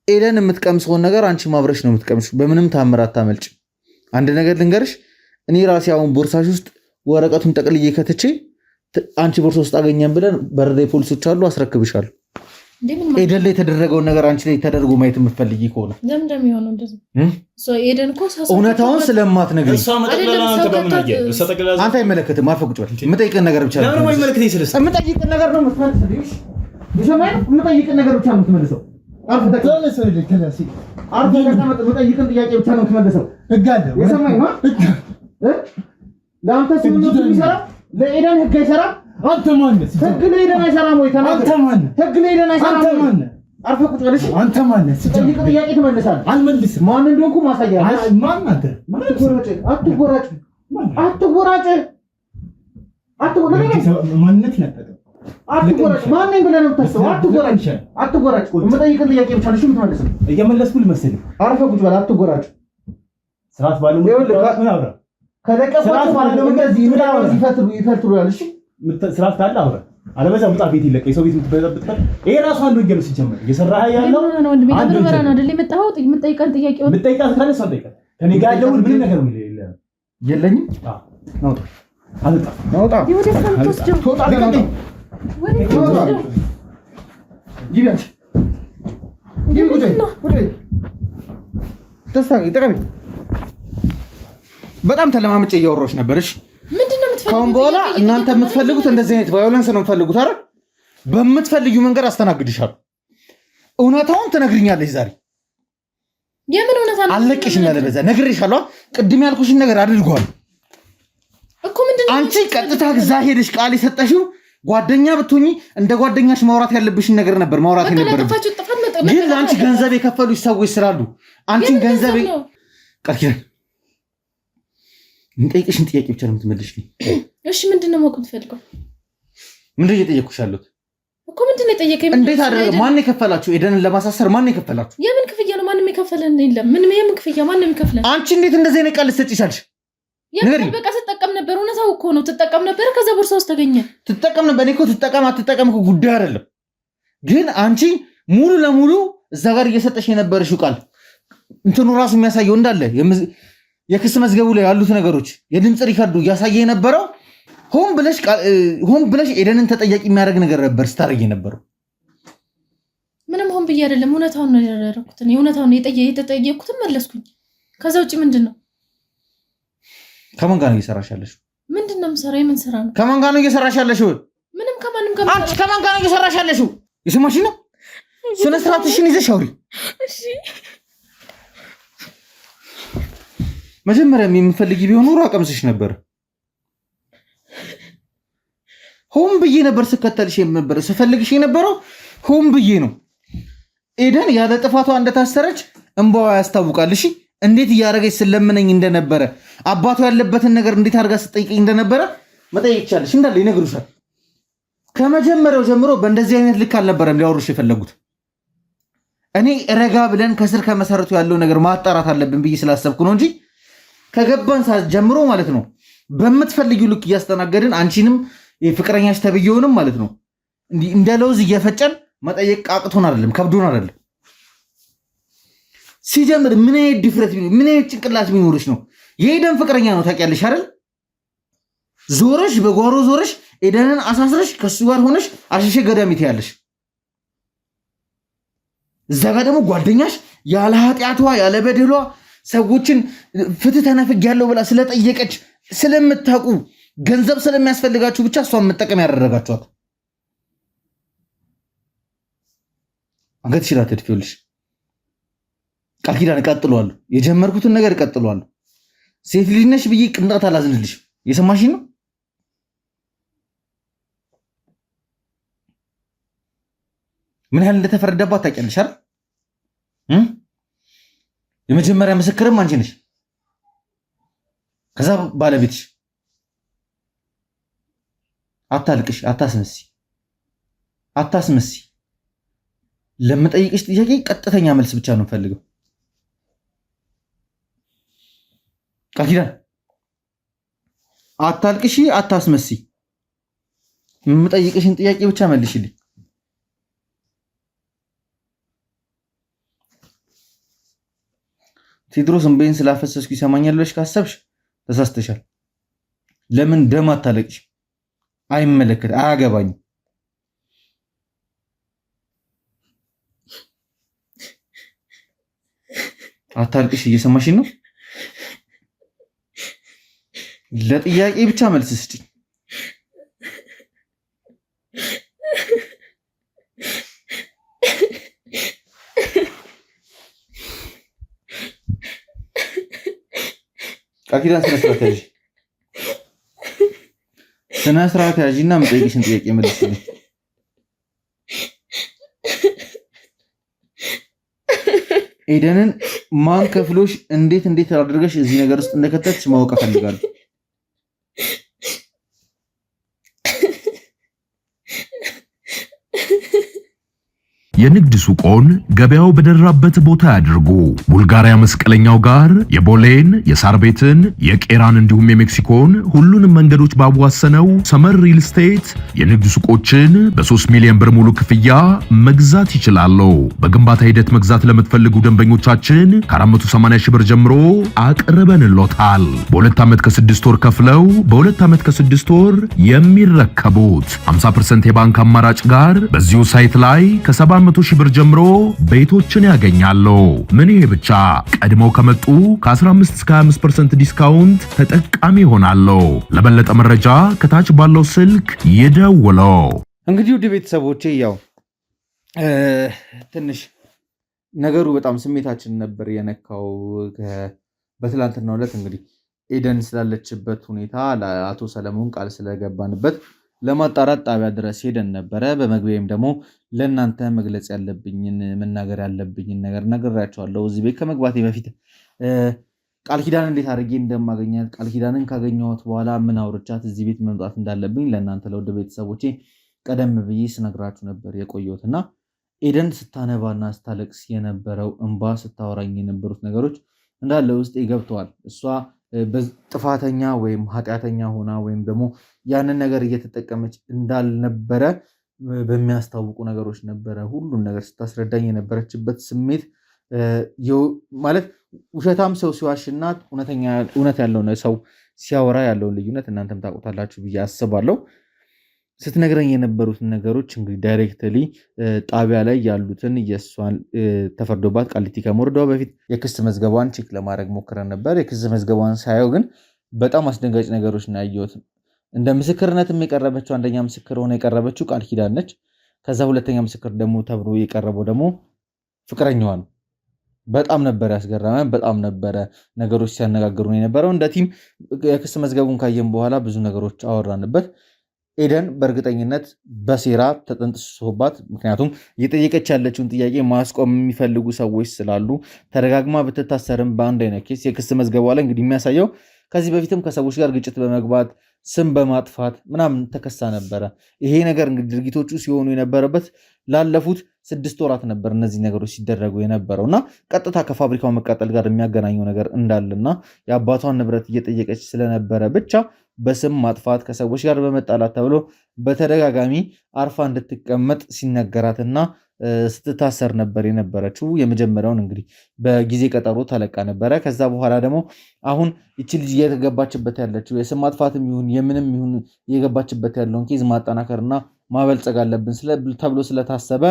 ኤደን የምትቀምሰውን ነገር አንቺ ማብረሽ ነው የምትቀምሽ። በምንም ታምር አታመልጭ። አንድ ነገር ልንገርሽ። እኔ ራሴ አሁን ቦርሳሽ ውስጥ ወረቀቱን ጠቅልዬ ከትቼ አንቺ ቦርሳ ውስጥ አገኘን ብለን በረዳ ፖሊሶች አሉ አስረክብሻለሁ። ኤደን ላይ የተደረገውን ነገር አንቺ ላይ ተደርጎ ማየት የምትፈልጊ ከሆነ እውነታውን ስለማትነግሪኝ አንተ አይመለከትም። አርፈህ ቁጭ በል። የምጠይቅህን ነገር ብቻ ነው የምትመልሰው። የምጠይቅህን ነገር ብቻ ነው የምትመልሰው። የምጠይቅህን ጥያቄ ብቻ ነው የምትመልሰው። የሰማኸኝ ነው? ለአንተ ስምምነቱ የሚሰራ ለኤደን ህግ አይሰራም። አንተ ማነህ? ህግ ለኤደን አይሰራም ወይ? አንተ ማነህ? ህግ ለኤደን አይሰራም። አንተ ማነህ? አርፈህ ቁጭ በል። አንተ ማነህ? ስጠይቅ ጥያቄ ትመልሳለህ። አልመልስም። ማን እንደሆንኩ ማሳያለህ። ማን አንተ? አትጎራጭ። ማንነት ነጠቀ። አትጎራጭ። ማን ነኝ ብለህ ነው የምታስበው? አትጎራጭ። የምጠይቅህን ጥያቄ ብቻ ነው የምትመልሰው። እየመለስኩልህ መሰለኝ። አርፈህ ቁጭ በል። አትጎራጭ። ስርዓት ባለው ምን አውራ ከለቀፋችሁ ማለት ነው። እንደዚህ ይፈትሩ ያልሽ ስርዓት ካለ አውራ። አለበዛ ውጣ። ቤት ይለቀ የሰው ቤት የምትበጠብጥ ይሄ ራሱ አንዱ ወንጀል ነው። ሲጀመር እየሰራህ ያለው ወንድሜ ተበረራ ነው አይደል? የመጣኸው የምጠይቀን ጥያቄው የምጠይቃት ካለ ሰው ጠይቃት። ከኔ ጋር ያለው ምንም ነገር የለኝም። አውጣ አውጣ። ይወደስ ተወስደው ተወጣ ነው ይብያች ይብቁጭ ወደ ተስፋ ይጠቀም በጣም ተለማምጬ እያወራሁሽ ነበር። እሺ ምንድነው የምትፈልጉት? ካሁን በኋላ እናንተ የምትፈልጉት እንደዚህ አይነት ቫዮለንስ ነው የምትፈልጉት አይደል? በምትፈልጊው መንገድ አስተናግድሻለሁ። እውነታውን ትነግሪኛለሽ ዛሬ። የምን እውነታ ነው? አለቅሽኝ ያለ በዛ ነግሬሻለሁ። ቅድም ያልኩሽን ነገር አድርጓል እኮ። ምንድነው አንቺ ቀጥታ እዛ ሄደሽ ቃል የሰጠሽው ጓደኛ ብትሆኚ እንደ ጓደኛሽ ማውራት ያለብሽን ነገር ነበር ማውራት የነበረብሽ። ግን አንቺ ገንዘብ የከፈሉሽ ሰዎች ስላሉ አንቺን ገንዘብ ቃል ኪዳን እንጠይቅሽን ጥያቄ ብቻ ነው የምትመልሽልኝ። እሺ ምንድነው ማወቅ የምትፈልገው? ምንድነው እየጠየኩሽ ያለሁት እኮ ምንድነው የጠየቀኝ? እንዴት አደረገ? ማን የከፈላችሁ? ኤደንን ለማሳሰር ማን የከፈላችሁ? የምን ክፍያ ነው? ማንም የከፈለን የለም። ምንም የምን ክፍያ ማንም የከፈለን? አንቺ እንዴት እንደዚህ አይነት ቃል ልትሰጪ ቻልሽ? በቃ ትጠቀም ነበር። እውነታው እኮ ነው። ትጠቀም ነበር። ከዛ ቦርሳ ውስጥ ተገኘ። ትጠቀም ነበር። እኔ እኮ ትጠቀም አትጠቀም እኮ ጉዳይ አይደለም። ግን አንቺ ሙሉ ለሙሉ እዛ ጋር እየሰጠሽ የነበረሽው ቃል እንትኑ ራሱ የሚያሳየው እንዳለ የክስ መዝገቡ ላይ ያሉት ነገሮች የድምፅ ሪከርዱ እያሳየ የነበረው ሆን ብለሽ ኤደንን ተጠያቂ የሚያደርግ ነገር ነበር ስታደርግ የነበረው። ምንም ሆን ብዬ አይደለም። እውነታውን ነው ያደረኩት። እውነታውን የተጠየቅኩትን መለስኩኝ። ከዛ ውጭ ምንድን ነው? ከማን ጋር ነው እየሰራሽ ያለሽው? ምንድን ነው የምሰራው? የምን ስራ ነው? ከማን ጋር ነው እየሰራሽ ያለሽው? ምንም ከማንም ጋር። አንቺ ከማን ጋር ነው እየሰራሽ ያለሽው? የሰማሽ ነው? ስነ ስርዓትሽን ይዘሽ አውሪ። እሺ መጀመሪያ የምፈልጊ ቢሆን ኑሮ አቀምስሽ ነበር። ሆን ብዬ ነበር ስከተልሽ ነበር ስፈልግሽ የነበረው ሆን ብዬ ነው። ኤደን ያለ ጥፋቷ እንደታሰረች እንባዋ ያስታውቃል። እሺ እንዴት እያደረገች ስለምነኝ እንደነበረ አባቷ ያለበትን ነገር እንዴት አድርጋ ስትጠይቀኝ እንደነበረ መጠየቅ ይቻለሽ እንዳለ ይነግሩሻል። ከመጀመሪያው ጀምሮ በእንደዚህ አይነት ልክ አልነበረም ሊያወሩሽ የፈለጉት። እኔ ረጋ ብለን ከስር ከመሰረቱ ያለው ነገር ማጣራት አለብን ብዬ ስላሰብኩ ነው እንጂ ከገባን ሰዓት ጀምሮ ማለት ነው በምትፈልጊው ልክ እያስተናገድን አንቺንም ፍቅረኛሽ ተብዬውንም ማለት ነው እንደ ለውዝ እየፈጨን መጠየቅ አቅቶን አይደለም ከብዶን አይደለም። ሲጀምር ምን አይነት ድፍረት ምን አይነት ጭንቅላት ቢኖርሽ ነው የኤደን ፍቅረኛ ነው ታውቂያለሽ አይደል? ዞረሽ በጓሮ ዞረሽ ኤደንን አሳስረሽ ከሱ ጋር ሆነሽ አሸሸ ገዳሚት ያለሽ። እዛ ጋር ደግሞ ጓደኛሽ ያለ ኃጢአቷ ያለ በደሏ ሰዎችን ፍትህ ተነፍጊያለሁ ብላ ስለጠየቀች ስለምታውቁ ገንዘብ ስለሚያስፈልጋችሁ ብቻ እሷን መጠቀም ያደረጋችኋት። አንገት ሽራት ትድፊውልሽ። ቃል ኪዳን እቀጥለዋለሁ። የጀመርኩትን ነገር እቀጥለዋለሁ። ሴት ልጅ ነሽ ብዬ ቅንጣት አላዝንልሽም። የሰማሽኝ ነው? ምን ያህል እንደተፈረደባት ታውቂያለሽ አይደል? የመጀመሪያ ምስክርም አንቺ ነሽ። ከዛ ባለቤትሽ። አታልቅሽ፣ አታስመሲ። ለምጠይቅሽ ጥያቄ ቀጥተኛ መልስ ብቻ ነው ፈልገው። ቃል ኪዳን አታልቅሺ፣ አታስመሲ። የምጠይቅሽን ጥያቄ ብቻ መልሽልኝ። ቴድሮስ እምበይን ስላፈሰስኩ ይሰማኛል ብለሽ ካሰብሽ ተሳስተሻል። ለምን ደም አታለቅሽ? አይመለከት፣ አያገባኝም። አታልቅሽ። እየሰማሽኝ ነው? ለጥያቄ ብቻ መልስ ስጪ። ቃል ኪዳን ስነ ስርዓት ያዢና የምጠይቅሽን ጥያቄ መልስልኝ። ኤደንን ማን ከፍሎሽ እንዴት አድርገሽ እዚህ ነገር ውስጥ እንደከተትሽ ማወቅ እፈልጋለሁ። የንግድ ሱቆን ገበያው በደራበት ቦታ ያድርጉ። ቡልጋሪያ መስቀለኛው ጋር የቦሌን፣ የሳር ቤትን፣ የቄራን እንዲሁም የሜክሲኮን ሁሉንም መንገዶች ባዋሰነው ሰመር ሪል ስቴት የንግድ ሱቆችን በ3 ሚሊዮን ብር ሙሉ ክፍያ መግዛት ይችላሉ። በግንባታ ሂደት መግዛት ለምትፈልጉ ደንበኞቻችን ከ480 ሺህ ብር ጀምሮ አቅርበንሎታል። በ2 ዓመት ከ6 ወር ከፍለው በ2 ዓመት ከ6 ወር የሚረከቡት 50% የባንክ አማራጭ ጋር በዚሁ ሳይት ላይ ከ700 ከ200 ሺህ ብር ጀምሮ ቤቶችን ያገኛሉ። ምን ይሄ ብቻ ቀድመው ከመጡ ከ15 እስከ 25% ዲስካውንት ተጠቃሚ ይሆናሉ። ለበለጠ መረጃ ከታች ባለው ስልክ ይደውለው። እንግዲህ ውድ ቤተሰቦቼ ያው ትንሽ ነገሩ በጣም ስሜታችን ነበር የነካው። በትላንትናው ዕለት እንግዲህ ኤደን ስላለችበት ሁኔታ ለአቶ ሰለሞን ቃል ስለገባንበት ለማጣራት ጣቢያ ድረስ ሄደን ነበረ። በመግቢያም ደግሞ ለእናንተ መግለጽ ያለብኝን መናገር ያለብኝን ነገር ነግሬያቸዋለሁ። እዚህ ቤት ከመግባቴ በፊት ቃል ኪዳን እንዴት አድርጌ እንደማገኛት ቃል ኪዳንን ካገኘኋት በኋላ ምን አውርቻት እዚህ ቤት መምጣት እንዳለብኝ ለእናንተ ለውድ ቤተሰቦቼ ቀደም ብዬ ስነግራችሁ ነበር የቆየሁት እና ኤደን ስታነባና ስታለቅስ የነበረው እንባ ስታወራኝ የነበሩት ነገሮች እንዳለ ውስጥ ገብተዋል። እሷ ጥፋተኛ ወይም ኃጢአተኛ ሆና ወይም ደግሞ ያንን ነገር እየተጠቀመች እንዳልነበረ በሚያስታውቁ ነገሮች ነበረ ሁሉን ነገር ስታስረዳኝ የነበረችበት ስሜት ማለት ውሸታም ሰው ሲዋሽና እውነት ያለው ሰው ሲያወራ ያለውን ልዩነት እናንተም ታውቁታላችሁ ብዬ አስባለሁ። ስትነግረኝ የነበሩትን ነገሮች እንግዲህ ዳይሬክትሊ ጣቢያ ላይ ያሉትን የእሷን ተፈርዶባት ቃሊቲ ከመውረዷ በፊት የክስ መዝገቧን ቼክ ለማድረግ ሞክረን ነበር። የክስ መዝገቧን ሳየው ግን በጣም አስደንጋጭ ነገሮች ነው ያየሁት። እንደ ምስክርነትም የቀረበችው አንደኛ ምስክር ሆነ የቀረበችው ቃል ኪዳን ነች። ከዛ ሁለተኛ ምስክር ደግሞ ተብሎ የቀረበው ደግሞ ፍቅረኛዋ ነው። በጣም ነበር ያስገረመን። በጣም ነበረ ነገሮች ሲያነጋግሩን የነበረው። እንደ ቲም የክስ መዝገቡን ካየን በኋላ ብዙ ነገሮች አወራንበት። ኤደን በእርግጠኝነት በሴራ ተጠንጥሶባት፣ ምክንያቱም እየጠየቀች ያለችውን ጥያቄ ማስቆም የሚፈልጉ ሰዎች ስላሉ ተደጋግማ ብትታሰርም በአንድ አይነት ኬስ የክስ መዝገቧ ላይ እንግዲህ የሚያሳየው ከዚህ በፊትም ከሰዎች ጋር ግጭት በመግባት ስም በማጥፋት ምናምን ተከሳ ነበረ። ይሄ ነገር እንግዲህ ድርጊቶቹ ሲሆኑ የነበረበት ላለፉት 6 ወራት ነበር እነዚህ ነገሮች ሲደረጉ የነበረው እና ቀጥታ ከፋብሪካው መቃጠል ጋር የሚያገናኘው ነገር እንዳለና የአባቷን ንብረት እየጠየቀች ስለነበረ ብቻ በስም ማጥፋት ከሰዎች ጋር በመጣላት ተብሎ በተደጋጋሚ አርፋ እንድትቀመጥ ሲነገራትና ስትታሰር ነበር የነበረችው። የመጀመሪያውን እንግዲህ በጊዜ ቀጠሮ ተለቃ ነበረ። ከዛ በኋላ ደግሞ አሁን ይቺ ልጅ እየተገባችበት ያለችው የስም ማጥፋትም ይሁን የምንም ይሁን እየገባችበት ያለውን ኬዝ ማጠናከርና ማበልጸግ አለብን ተብሎ ስለታሰበ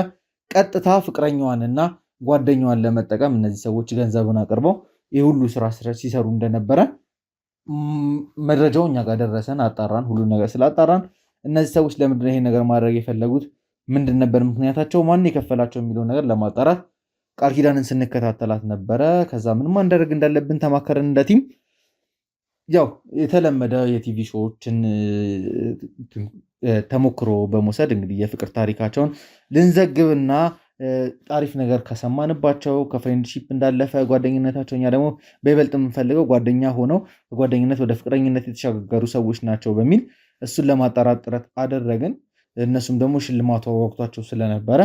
ቀጥታ ፍቅረኛዋንና ጓደኛዋን ለመጠቀም እነዚህ ሰዎች ገንዘብን አቅርበው ይህ ሁሉ ስራ ሲሰሩ እንደነበረ መረጃው እኛ ጋር ደረሰን። አጣራን። ሁሉ ነገር ስላጣራን እነዚህ ሰዎች ለምንድን ነው ይሄን ነገር ማድረግ የፈለጉት? ምንድን ነበር ምክንያታቸው? ማን የከፈላቸው የሚለውን ነገር ለማጣራት ቃል ኪዳንን ስንከታተላት ነበረ። ከዛ ምን ማድረግ እንዳለብን ተማከረን እንደ ቲም። ያው የተለመደ የቲቪ ሾዎችን ተሞክሮ በመውሰድ እንግዲህ የፍቅር ታሪካቸውን ልንዘግብና አሪፍ ነገር ከሰማንባቸው ከፍሬንድሺፕ እንዳለፈ ጓደኝነታቸው እኛ ደግሞ በይበልጥ የምንፈልገው ጓደኛ ሆነው ከጓደኝነት ወደ ፍቅረኝነት የተሻገሩ ሰዎች ናቸው በሚል እሱን ለማጣራት ጥረት አደረግን። እነሱም ደግሞ ሽልማቱ ወቅቷቸው ስለነበረ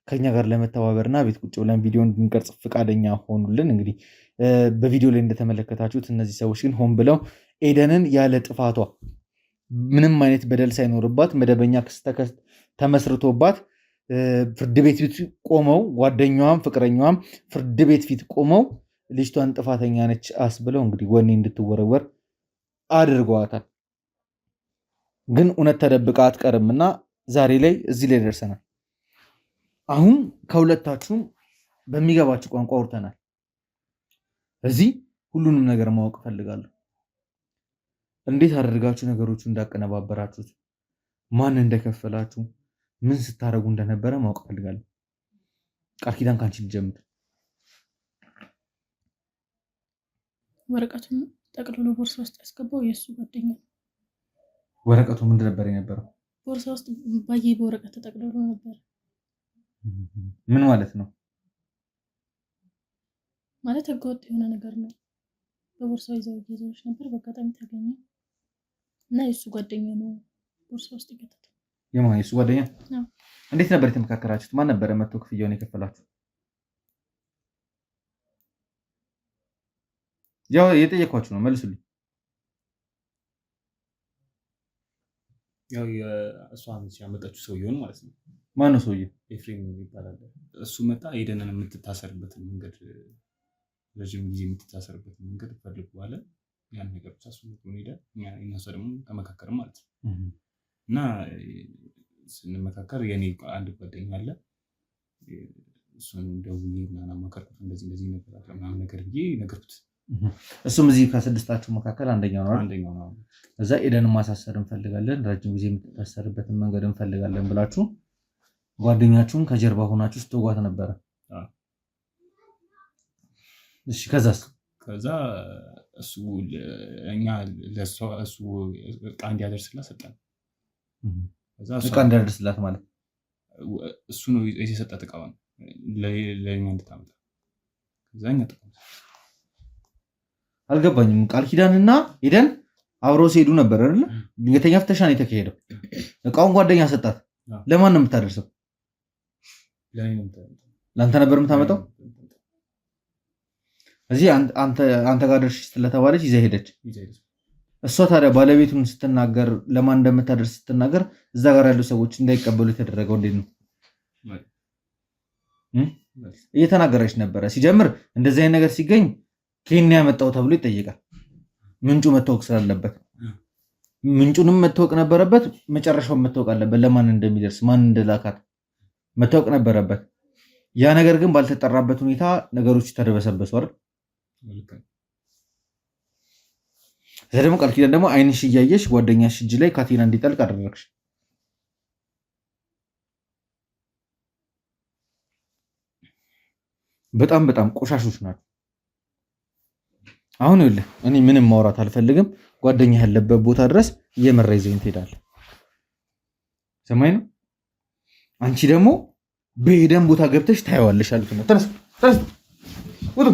ከኛ ጋር ለመተባበርና ቤት ቁጭ ብለን ቪዲዮ እንድንቀርጽ ፈቃደኛ ሆኑልን። እንግዲህ በቪዲዮ ላይ እንደተመለከታችሁት እነዚህ ሰዎች ግን ሆን ብለው ኤደንን ያለ ጥፋቷ ምንም አይነት በደል ሳይኖርባት መደበኛ ክስ ተመስርቶባት ፍርድ ቤት ፊት ቆመው ጓደኛዋም ፍቅረኛዋም ፍርድ ቤት ፊት ቆመው ልጅቷን ጥፋተኛ ነች አስብለው እንግዲህ ወኔ እንድትወረወር አድርገዋታል። ግን እውነት ተደብቃ አትቀርምና ዛሬ ላይ እዚህ ላይ ደርሰናል። አሁን ከሁለታችሁም በሚገባችሁ ቋንቋ አውርተናል። እዚህ ሁሉንም ነገር ማወቅ እፈልጋለሁ። እንዴት አደርጋችሁ ነገሮቹ እንዳቀነባበራችሁት፣ ማን እንደከፈላችሁ፣ ምን ስታደርጉ እንደነበረ ማወቅ እፈልጋለሁ። ቃል ኪዳን ካንቺ ልጀምር። ወረቀቱን ጠቅልሎ ቦርሳ ውስጥ ያስገባው የእሱ ጓደኛ ነው። ወረቀቱ ምንድን ነበር የነበረው? ቦርሳ ውስጥ በወረቀት ተጠቅልሎ ነበር። ምን ማለት ነው? ማለት ህገወጥ የሆነ ነገር ነው። በቦርሳው ይዘውች ነበር። በአጋጣሚ ተገኘ እና የእሱ ጓደኛ ነው ቦርሳ ውስጥ ይገታል። የማን የእሱ ጓደኛ? እንዴት ነበር የተመካከራችሁት? ማን ነበረ መጥቶ ክፍያውን የከፈላችሁ? ያው የጠየኳችሁ ነው፣ መልሱልኝ። ያው እሷ ያመጣችው ሰውየውን ማለት ነው። ማን ነው ሰውየው? ኤፍሬም ይባላል። እሱ መጣ ኤደንን የምትታሰርበትን መንገድ ረዥም ጊዜ የምትታሰርበትን መንገድ ፈልጉ አለ። ያን ነገር ብቻ እሱ ሄደ። እነሱ ደግሞ ተመካከርን ማለት ነው። እና ስንመካከር የኔ አንድ ጓደኛ አለ። እሱን ደውዬ ምናምን አማከርኩት። እንደዚህ ነገር አለ ምናምን ነገር ብዬ ነገርኩት። እሱም እዚህ ከስድስታችሁ መካከል አንደኛው ነው። አንደኛው ነው። እዛ ኤደንን ማሳሰር እንፈልጋለን፣ ረጅም ጊዜ የምትታሰርበትን መንገድ እንፈልጋለን ብላችሁ ጓደኛችሁን ከጀርባ ሆናችሁ ስትዋት ነበረ። እሺ ከዛስ? ከዛ እሱ እኛ ለእሱ ዕቃ እንዲያደርስላት ሰጠን። ዕቃ እንዲያደርስላት ማለት እሱ ነው የሰጣት ዕቃዋን ለእኛ እንድታመጣ። ከዛ እኛ ጥቅም አልገባኝም። ቃል ኪዳንና ኤደን አብረው ሲሄዱ ነበር አይደል? ድንገተኛ ፍተሻ ነው የተካሄደው። ዕቃውን ጓደኛ ሰጣት። ለማን ነው የምታደርሰው? ለአንተ ነበር የምታመጣው። እዚህ አንተ ጋር ደርሽ ስለተባለች ይዘህ ሄደች። እሷ ታዲያ ባለቤቱን ስትናገር ለማን እንደምታደርስ ስትናገር እዛ ጋር ያሉ ሰዎች እንዳይቀበሉ የተደረገው እንዴት ነው? እየተናገረች ነበረ። ሲጀምር እንደዚህ አይነት ነገር ሲገኝ ከኔ ያመጣው ተብሎ ይጠየቃል። ምንጩ መታወቅ ስላለበት ምንጩንም መታወቅ ነበረበት፣ መጨረሻውን መታወቅ አለበት። ለማን እንደሚደርስ ማን እንደላካት መታወቅ ነበረበት። ያ ነገር ግን ባልተጠራበት ሁኔታ ነገሮች ተደበሰበሱ አይደል? እዛ ደግሞ ቃል ኪዳን ደግሞ አይንሽ እያየሽ ጓደኛሽ እጅ ላይ ካቴና እንዲጠልቅ አደረግሽ። በጣም በጣም ቆሻሾች ናቸው። አሁን ይኸውልህ እኔ ምንም ማውራት አልፈልግም። ጓደኛ ያለበት ቦታ ድረስ እየመራ ይዘኝ ትሄዳለህ። ሰማይ ነው። አንቺ ደግሞ በሄደን ቦታ ገብተሽ ታየዋለሽ አልኩ ነው። ተነስ ውጡ።